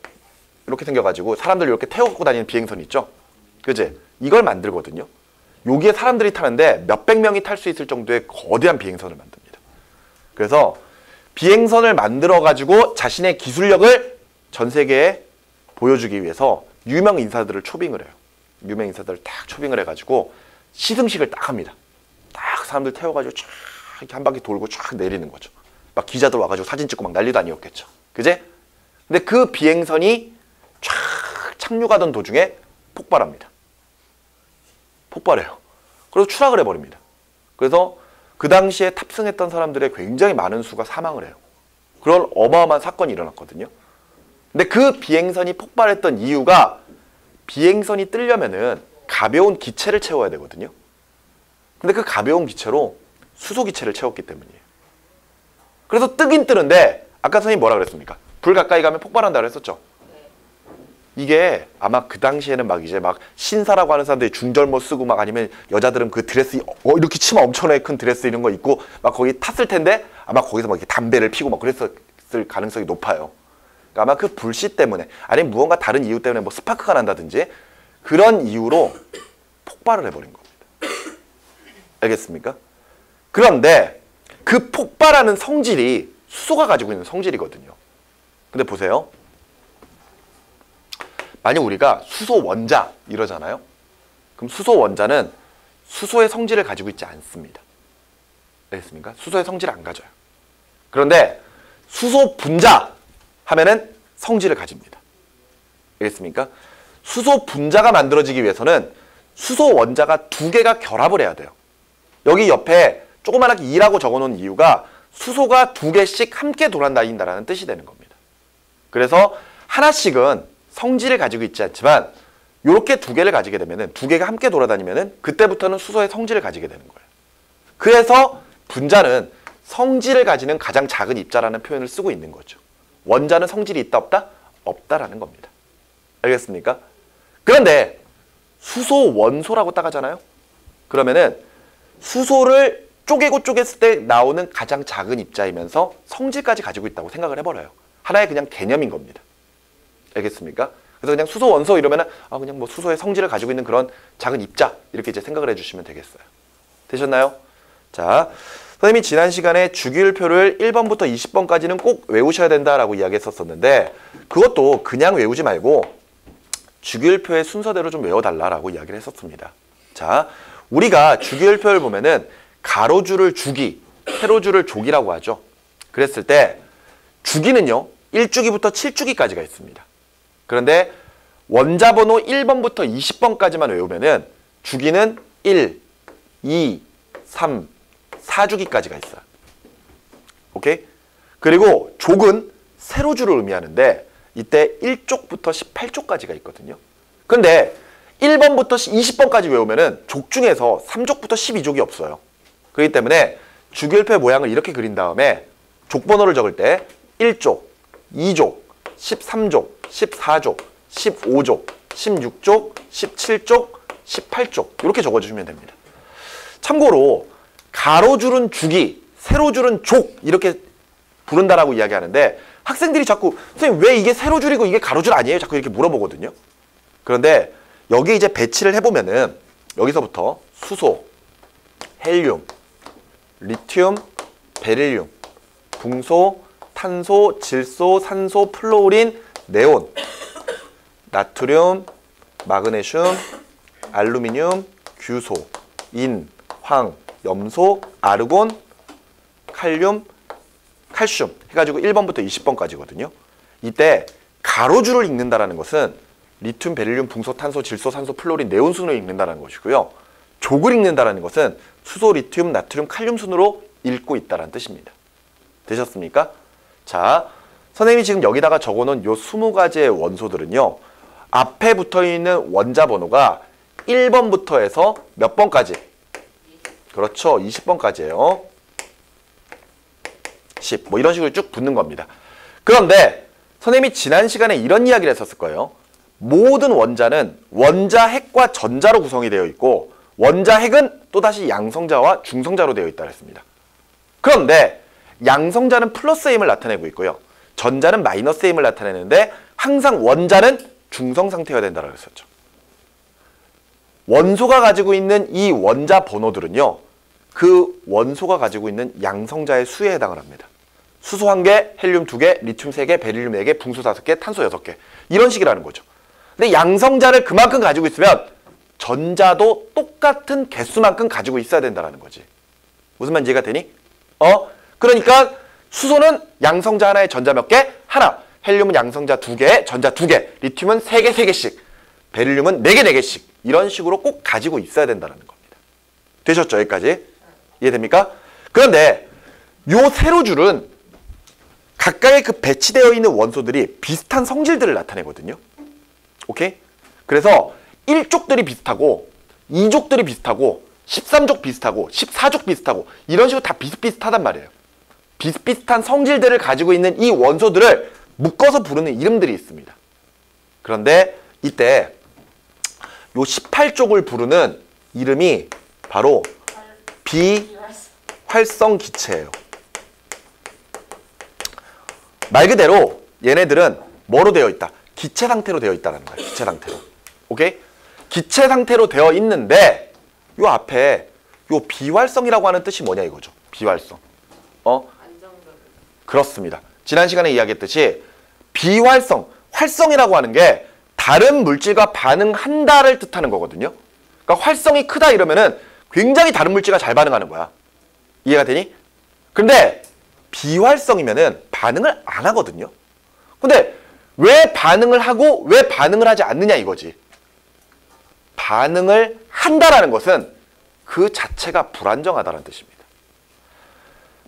사람들 이렇게 태워갖고 다니는 비행선 있죠? 그지? 이걸 만들거든요. 여기에 사람들이 타는데 몇백 명이 탈 수 있을 정도의 거대한 비행선을 만듭니다. 그래서 비행선을 만들어가지고 자신의 기술력을 전 세계에 보여주기 위해서 유명 인사들을 초빙을 해요. 유명 인사들을 딱 초빙을 해가지고 시승식을 딱 합니다. 딱 사람들 태워가지고 쫙 이렇게 한 바퀴 돌고 쫙 내리는 거죠. 막 기자들 와가지고 사진 찍고 막 난리도 아니었겠죠. 그제? 근데 그 비행선이 쫙 착륙하던 도중에 폭발합니다. 폭발해요. 그래서 추락을 해버립니다. 그래서 그 당시에 탑승했던 사람들의 굉장히 많은 수가 사망을 해요. 그런 어마어마한 사건이 일어났거든요. 근데 그 비행선이 폭발했던 이유가 비행선이 뜨려면은 가벼운 기체를 채워야 되거든요. 근데 그 가벼운 기체로 수소 기체를 채웠기 때문이에요. 그래서 뜨긴 뜨는데 아까 선생님 뭐라 그랬습니까? 불 가까이 가면 폭발한다고 했었죠. 이게 아마 그 당시에는 막 신사라고 하는 사람들이 중절모 쓰고 막 아니면 여자들은 그 드레스 이렇게 치마 엄청나게 큰 드레스 이런 거 입고 막 거기 탔을 텐데 아마 거기서 막 이렇게 담배를 피고 막 그랬을 가능성이 높아요. 그러니까 아마 그 불씨 때문에 아니면 무언가 다른 이유 때문에 뭐 스파크가 난다든지 그런 이유로 폭발을 해버린 겁니다. 알겠습니까? 그런데 그 폭발하는 성질이 수소가 가지고 있는 성질이거든요. 근데 보세요. 만약 우리가 수소 원자 이러잖아요. 그럼 수소 원자는 수소의 성질을 가지고 있지 않습니다. 알겠습니까? 수소의 성질을 안 가져요. 그런데 수소 분자 하면은 성질을 가집니다. 알겠습니까? 수소 분자가 만들어지기 위해서는 수소 원자가 2개가 결합을 해야 돼요. 여기 옆에 조그만하게 2라고 적어놓은 이유가 수소가 2개씩 함께 돌아다닌다는 뜻이 되는 겁니다. 그래서 하나씩은 성질을 가지고 있지 않지만 이렇게 2개를 가지게 되면은 2개가 함께 돌아다니면은 그때부터는 수소의 성질을 가지게 되는 거예요. 그래서 분자는 성질을 가지는 가장 작은 입자라는 표현을 쓰고 있는 거죠. 원자는 성질이 있다 없다? 없다라는 겁니다. 알겠습니까? 그런데 수소 원소라고 딱 하잖아요. 그러면은 수소를 쪼개고 쪼갰을 때 나오는 가장 작은 입자이면서 성질까지 가지고 있다고 생각을 해버려요. 하나의 그냥 개념인 겁니다. 알겠습니까? 그래서 그냥 수소 원소 이러면은 그냥 뭐 수소의 성질을 가지고 있는 그런 작은 입자 이렇게 이제 생각을 해주시면 되겠어요. 되셨나요? 자, 선생님이 지난 시간에 주기율표를 1번부터 20번까지는 꼭 외우셔야 된다라고 이야기했었는데 그것도 그냥 외우지 말고 주기율표의 순서대로 좀 외워달라라고 이야기를 했었습니다. 자, 우리가 주기율표를 보면은 가로줄을 주기, 세로줄을 족이라고 하죠. 그랬을 때 주기는요 1주기부터 7주기까지가 있습니다. 그런데 원자번호 1번부터 20번까지만 외우면은 주기는 1, 2, 3, 4주기까지가 있어요. 오케이? 그리고 족은 세로줄을 의미하는데 이때 1족부터 18족까지가 있거든요. 근데 1번부터 20번까지 외우면은 족 중에서 3족부터 12족이 없어요. 그렇기 때문에 주기율표의 모양을 이렇게 그린 다음에 족번호를 적을 때 1족, 2족, 13족, 14족, 15족, 16족, 17족, 18족 이렇게 적어주시면 됩니다. 참고로 가로줄은 주기, 세로줄은 족 이렇게 부른다라고 이야기하는데 학생들이 자꾸 선생님 왜 이게 세로줄이고 이게 가로줄 아니에요? 자꾸 이렇게 물어보거든요. 그런데 여기 이제 배치를 해보면은 여기서부터 수소, 헬륨, 리튬, 베릴륨, 붕소, 탄소, 질소, 산소, 플로린, 네온, 나트륨, 마그네슘, 알루미늄, 규소, 인, 황, 염소, 아르곤, 칼륨, 칼슘 해가지고 1번부터 20번까지거든요. 이때 가로줄을 읽는다라는 것은 리튬, 베릴륨, 붕소, 탄소, 질소, 산소, 플로린, 네온 순으로 읽는다는 것이고요. 족을 읽는다라는 것은 수소, 리튬, 나트륨, 칼륨 순으로 읽고 있다는 뜻입니다. 되셨습니까? 자, 선생님이 지금 여기다가 적어놓은 요 20가지의 원소들은요. 앞에 붙어있는 원자 번호가 1번부터 해서 몇 번까지? 그렇죠. 20번까지예요. 10. 뭐 이런 식으로 쭉 붙는 겁니다. 그런데 선생님이 지난 시간에 이런 이야기를 했었을 거예요. 모든 원자는 원자핵과 전자로 구성이 되어 있고 원자핵은 또다시 양성자와 중성자로 되어 있다고 했습니다. 그런데 양성자는 플러스의 힘을 나타내고 있고요. 전자는 마이너스의 힘을 나타내는데 항상 원자는 중성 상태여야 된다고 했었죠. 원소가 가지고 있는 이 원자 번호들은요. 그 원소가 가지고 있는 양성자의 수에 해당을 합니다. 수소 1개, 헬륨 2개, 리튬 3개, 베릴륨 4개, 붕소 5개, 탄소 6개 이런 식이라는 거죠. 근데 양성자를 그만큼 가지고 있으면 전자도 똑같은 개수만큼 가지고 있어야 된다는 거지. 무슨 말인지 이해가 되니? 그러니까 수소는 양성자 하나에 전자 몇 개? 하나. 헬륨은 양성자 2개, 전자 2개. 리튬은 3개, 3개씩. 베릴륨은 4개, 4개씩. 이런 식으로 꼭 가지고 있어야 된다는 겁니다. 되셨죠? 여기까지? 이해됩니까? 그런데 요 세로줄은 각각의 그 배치되어 있는 원소들이 비슷한 성질들을 나타내거든요. 오케이? 그래서 1족들이 비슷하고 2족들이 비슷하고 13족 비슷하고 14족 비슷하고 이런 식으로 다 비슷비슷하단 말이에요. 비슷비슷한 성질들을 가지고 있는 이 원소들을 묶어서 부르는 이름들이 있습니다. 그런데 이때 요 18족을 부르는 이름이 바로 비활성기체예요. 말 그대로 얘네들은 뭐로 되어 있다? 기체 상태로 되어 있다는 거예요. 기체 상태로. 오케이? 기체 상태로 되어 있는데 요 앞에 요 비활성이라고 하는 뜻이 뭐냐 이거죠. 비활성. 그렇습니다. 지난 시간에 이야기했듯이 비활성, 활성이라고 하는 게 다른 물질과 반응한다를 뜻하는 거거든요. 그러니까 활성이 크다 이러면은 굉장히 다른 물질과 잘 반응하는 거야. 이해가 되니? 근데 비활성이면은 반응을 안 하거든요. 근데 왜 반응을 하고 왜 반응을 하지 않느냐 이거지. 반응을 한다라는 것은 그 자체가 불안정하다는 뜻입니다.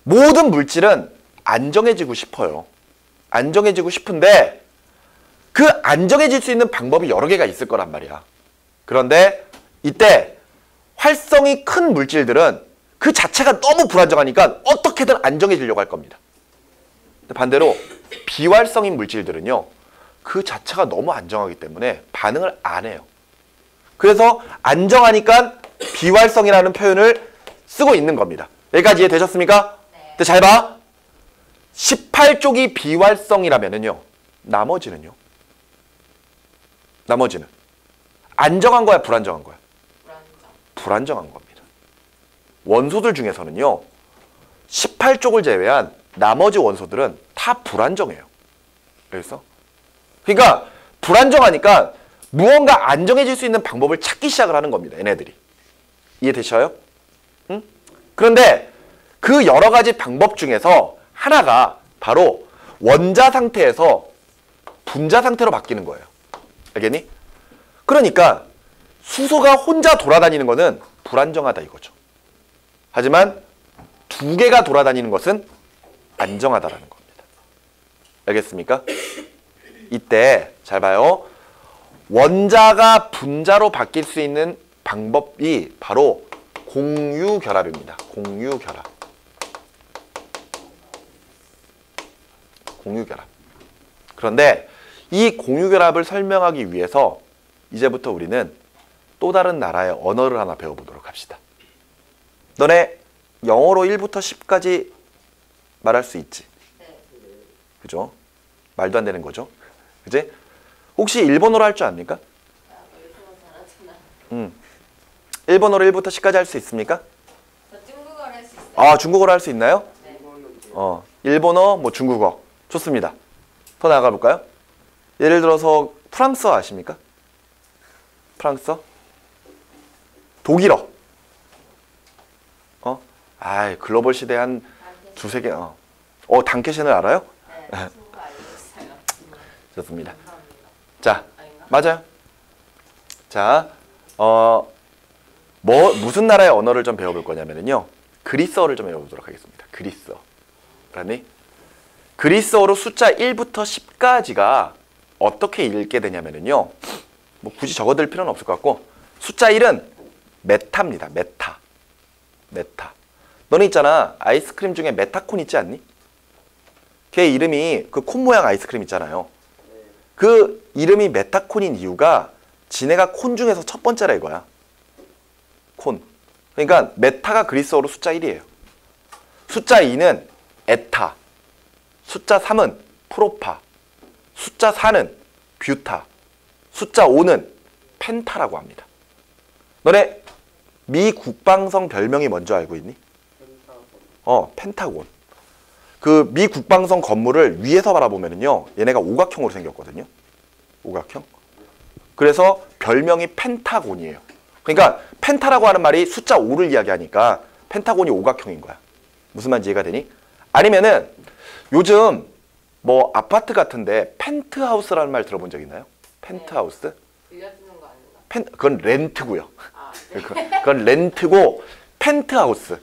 모든 물질은 안정해지고 싶어요. 안정해지고 싶은데 그 안정해질 수 있는 방법이 여러 개가 있을 거란 말이야. 그런데 이때 활성이 큰 물질들은 그 자체가 너무 불안정하니까 어떻게든 안정해지려고 할 겁니다. 반대로 비활성인 물질들은요. 그 자체가 너무 안정하기 때문에 반응을 안 해요. 그래서 안정하니까 비활성이라는 표현을 쓰고 있는 겁니다. 여기까지 이해되셨습니까? 네. 잘 봐. 18쪽이 비활성이라면은요. 나머지는요. 나머지는 안정한 거야, 불안정한 거야? 불안정. 불안정한 겁니다. 원소들 중에서는요, 18쪽을 제외한 나머지 원소들은 다 불안정해요. 그래서 그러니까 불안정하니까 무언가 안정해질 수 있는 방법을 찾기 시작을 하는 겁니다. 얘네들이. 이해되셔요? 응? 그런데 그 여러 가지 방법 중에서 하나가 바로 원자 상태에서 분자 상태로 바뀌는 거예요. 알겠니? 그러니까 수소가 혼자 돌아다니는 것은 불안정하다 이거죠. 하지만 두 개가 돌아다니는 것은 안정하다라는 겁니다. 알겠습니까? 이때 잘 봐요. 원자가 분자로 바뀔 수 있는 방법이 바로 공유결합입니다. 공유결합. 공유결합. 그런데 이 공유결합을 설명하기 위해서 이제부터 우리는 또 다른 나라의 언어를 하나 배워보도록 합시다. 너네 영어로 1부터 10까지 말할 수 있지? 네. 그죠? 말도 안 되는 거죠? 그지? 혹시 일본어로 할 줄 압니까? 야, 너 일본어 잘하잖아. 일본어로 1부터 10까지 할 수 있습니까? 저 중국어를 할 수 있어요. 아, 중국어로 할 수 있나요? 네. 일본어, 뭐 중국어. 좋습니다. 더 나아가 볼까요? 예를 들어서 프랑스어 아십니까? 프랑스어? 독일어. 글로벌 시대 한 두세 개. 단케신을 알아요? 네. 중국어 알고 있어요. 좋습니다. 감사합니다. 자, 아닌가? 맞아요. 자, 무슨 나라의 언어를 좀 배워볼 거냐면요. 그리스어를 좀 배워보도록 하겠습니다. 그리스어. 그러니 그리스어로 숫자 1부터 10까지가 어떻게 읽게 되냐면요. 뭐 굳이 적어둘 필요는 없을 것 같고 숫자 1은 메타입니다. 메타. 메타. 너는 있잖아. 아이스크림 중에 메타콘 있지 않니? 걔 이름이 그 콘 모양 아이스크림 있잖아요. 그 이름이 메타콘인 이유가 지네가 콘 중에서 첫 번째라 이거야. 콘. 그러니까 메타가 그리스어로 숫자 1이에요. 숫자 2는 에타. 숫자 3은 프로파. 숫자 4는 뷰타. 숫자 5는 펜타라고 합니다. 너네 미 국방성 별명이 뭔지 알고 있니? 펜타곤. 그 미 국방성 건물을 위에서 바라보면요. 얘네가 오각형으로 생겼거든요. 오각형. 그래서 별명이 펜타곤이에요. 그러니까 펜타라고 하는 말이 숫자 5를 이야기하니까 펜타곤이 오각형인 거야. 무슨 말인지 이해가 되니? 아니면은 요즘 뭐 아파트 같은데 펜트하우스라는 말 들어본 적 있나요? 펜트하우스? 빌려주는 거 아닌가? 그건 렌트고요. 아, 네. 그건 렌트고 펜트하우스.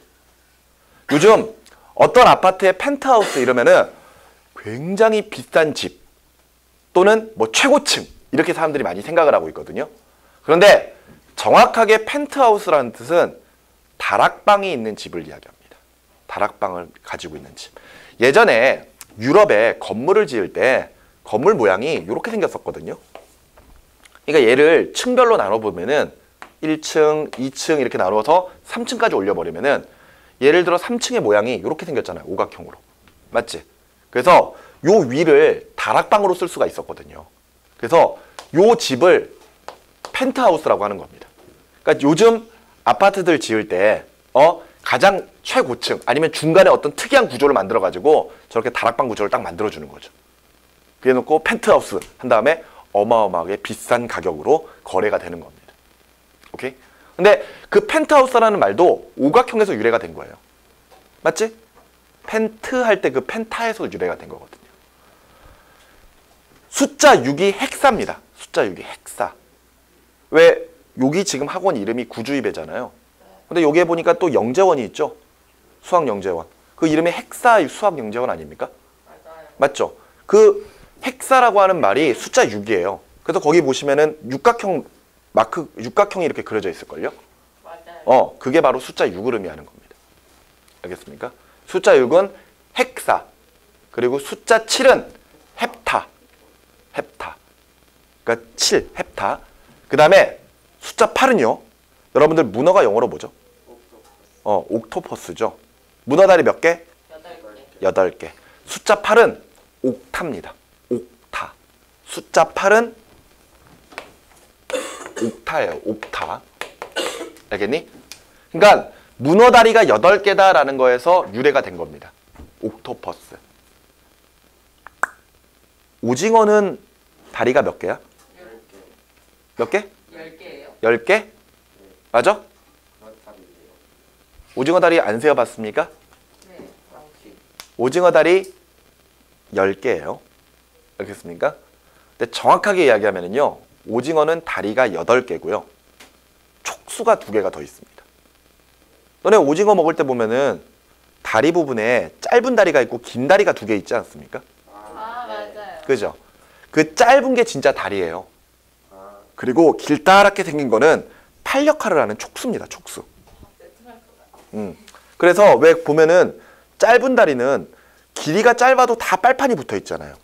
요즘 어떤 아파트에 펜트하우스 이러면은 굉장히 비싼 집 또는 뭐 최고층 이렇게 사람들이 많이 생각을 하고 있거든요. 그런데 정확하게 펜트하우스라는 뜻은 다락방이 있는 집을 이야기합니다. 다락방을 가지고 있는 집. 예전에 유럽에 건물을 지을 때 건물 모양이 이렇게 생겼었거든요. 그러니까 얘를 층별로 나눠보면은 1층, 2층 이렇게 나눠서 3층까지 올려버리면은 예를 들어 3층의 모양이 이렇게 생겼잖아요. 오각형으로. 맞지? 그래서 요 위를 다락방으로 쓸 수가 있었거든요. 그래서 요 집을 펜트하우스라고 하는 겁니다. 그러니까 요즘 아파트들 지을 때 가장 최고층 아니면 중간에 어떤 특이한 구조를 만들어가지고 저렇게 다락방 구조를 딱 만들어주는 거죠. 그래 놓고 펜트하우스 한 다음에 어마어마하게 비싼 가격으로 거래가 되는 겁니다. 오케이? 근데 그 펜트하우스라는 말도 오각형에서 유래가 된 거예요. 맞지? 펜트 할 때 그 펜타에서 유래가 된 거거든요. 숫자 6이 헥사입니다. 숫자 6이 헥사. 왜 여기 지금 학원 이름이 구주입회잖아요. 근데 여기에 보니까 또 영재원이 있죠. 수학 영재원. 그 이름이 헥사 수학 영재원 아닙니까? 맞아요. 맞죠? 그 헥사라고 하는 말이 숫자 6이에요. 그래서 거기 보시면은 육각형이 이렇게 그려져 있을걸요? 맞아요. 그게 바로 숫자 6을 의미하는 겁니다. 알겠습니까? 숫자 6은 헥사. 그리고 숫자 7은 헵타. 헵타. 그러니까 7, 헵타. 그 다음에 숫자 8은요. 여러분들 문어가 영어로 뭐죠? 옥토퍼스죠. 문어 다리 몇 개? 8개. 8개. 숫자 8은 옥타입니다. 옥타. 숫자 8은 옥타예요. 옥타. 알겠니? 그러니까 문어 다리가 8개다라는 거에서 유래가 된 겁니다. 옥토퍼스. 오징어는 다리가 몇 개야? 10개. 몇 개? 10개예요? 10개? 맞아? 오징어 다리 안 세어봤습니까? 네. 왕씨. 오징어 다리 10개예요. 알겠습니까? 근데 정확하게 이야기하면요. 오징어는 다리가 8개고요. 촉수가 2개가 더 있습니다. 너네 오징어 먹을 때 보면은 다리 부분에 짧은 다리가 있고 긴 다리가 2개 있지 않습니까? 아, 맞아요. 그죠? 그 짧은 게 진짜 다리예요. 그리고 길다랗게 생긴 거는 팔 역할을 하는 촉수입니다. 촉수. 세팅할 거다. 그래서 왜 보면은 짧은 다리는 길이가 짧아도 다 빨판이 붙어 있잖아요.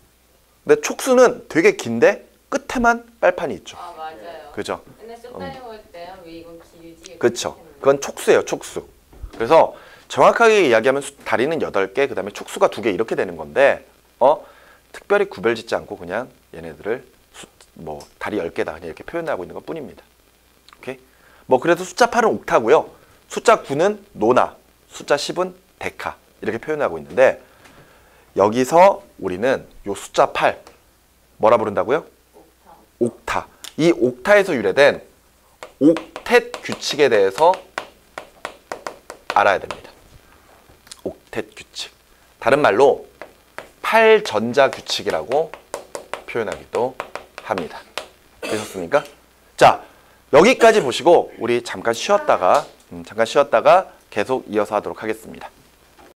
근데 촉수는 되게 긴데 끝에만 빨판이 있죠. 아, 맞아요. 그죠? 맨날 쇼파에 먹을 때 왜 이건 길지? 그렇죠. 그건 촉수예요. 촉수. 그래서 정확하게 이야기하면 다리는 8개, 그 다음에 촉수가 2개 이렇게 되는 건데 특별히 구별짓지 않고 그냥 얘네들을 뭐 다리 10개다 그냥 이렇게 표현하고 있는 것 뿐입니다. 오케이? 뭐 그래서 숫자 8은 옥타고요. 숫자 9는 노나, 숫자 10은 데카 이렇게 표현하고 있는데 여기서 우리는 요 숫자 8 뭐라 부른다고요? 옥타. 옥타. 이 옥타에서 유래된 옥텟 규칙에 대해서 알아야 됩니다. 옥텟 규칙. 다른 말로 8전자 규칙이라고 표현하기도 합니다. 되셨습니까? 자, 여기까지 보시고 우리 잠깐 쉬었다가 계속 이어서 하도록 하겠습니다.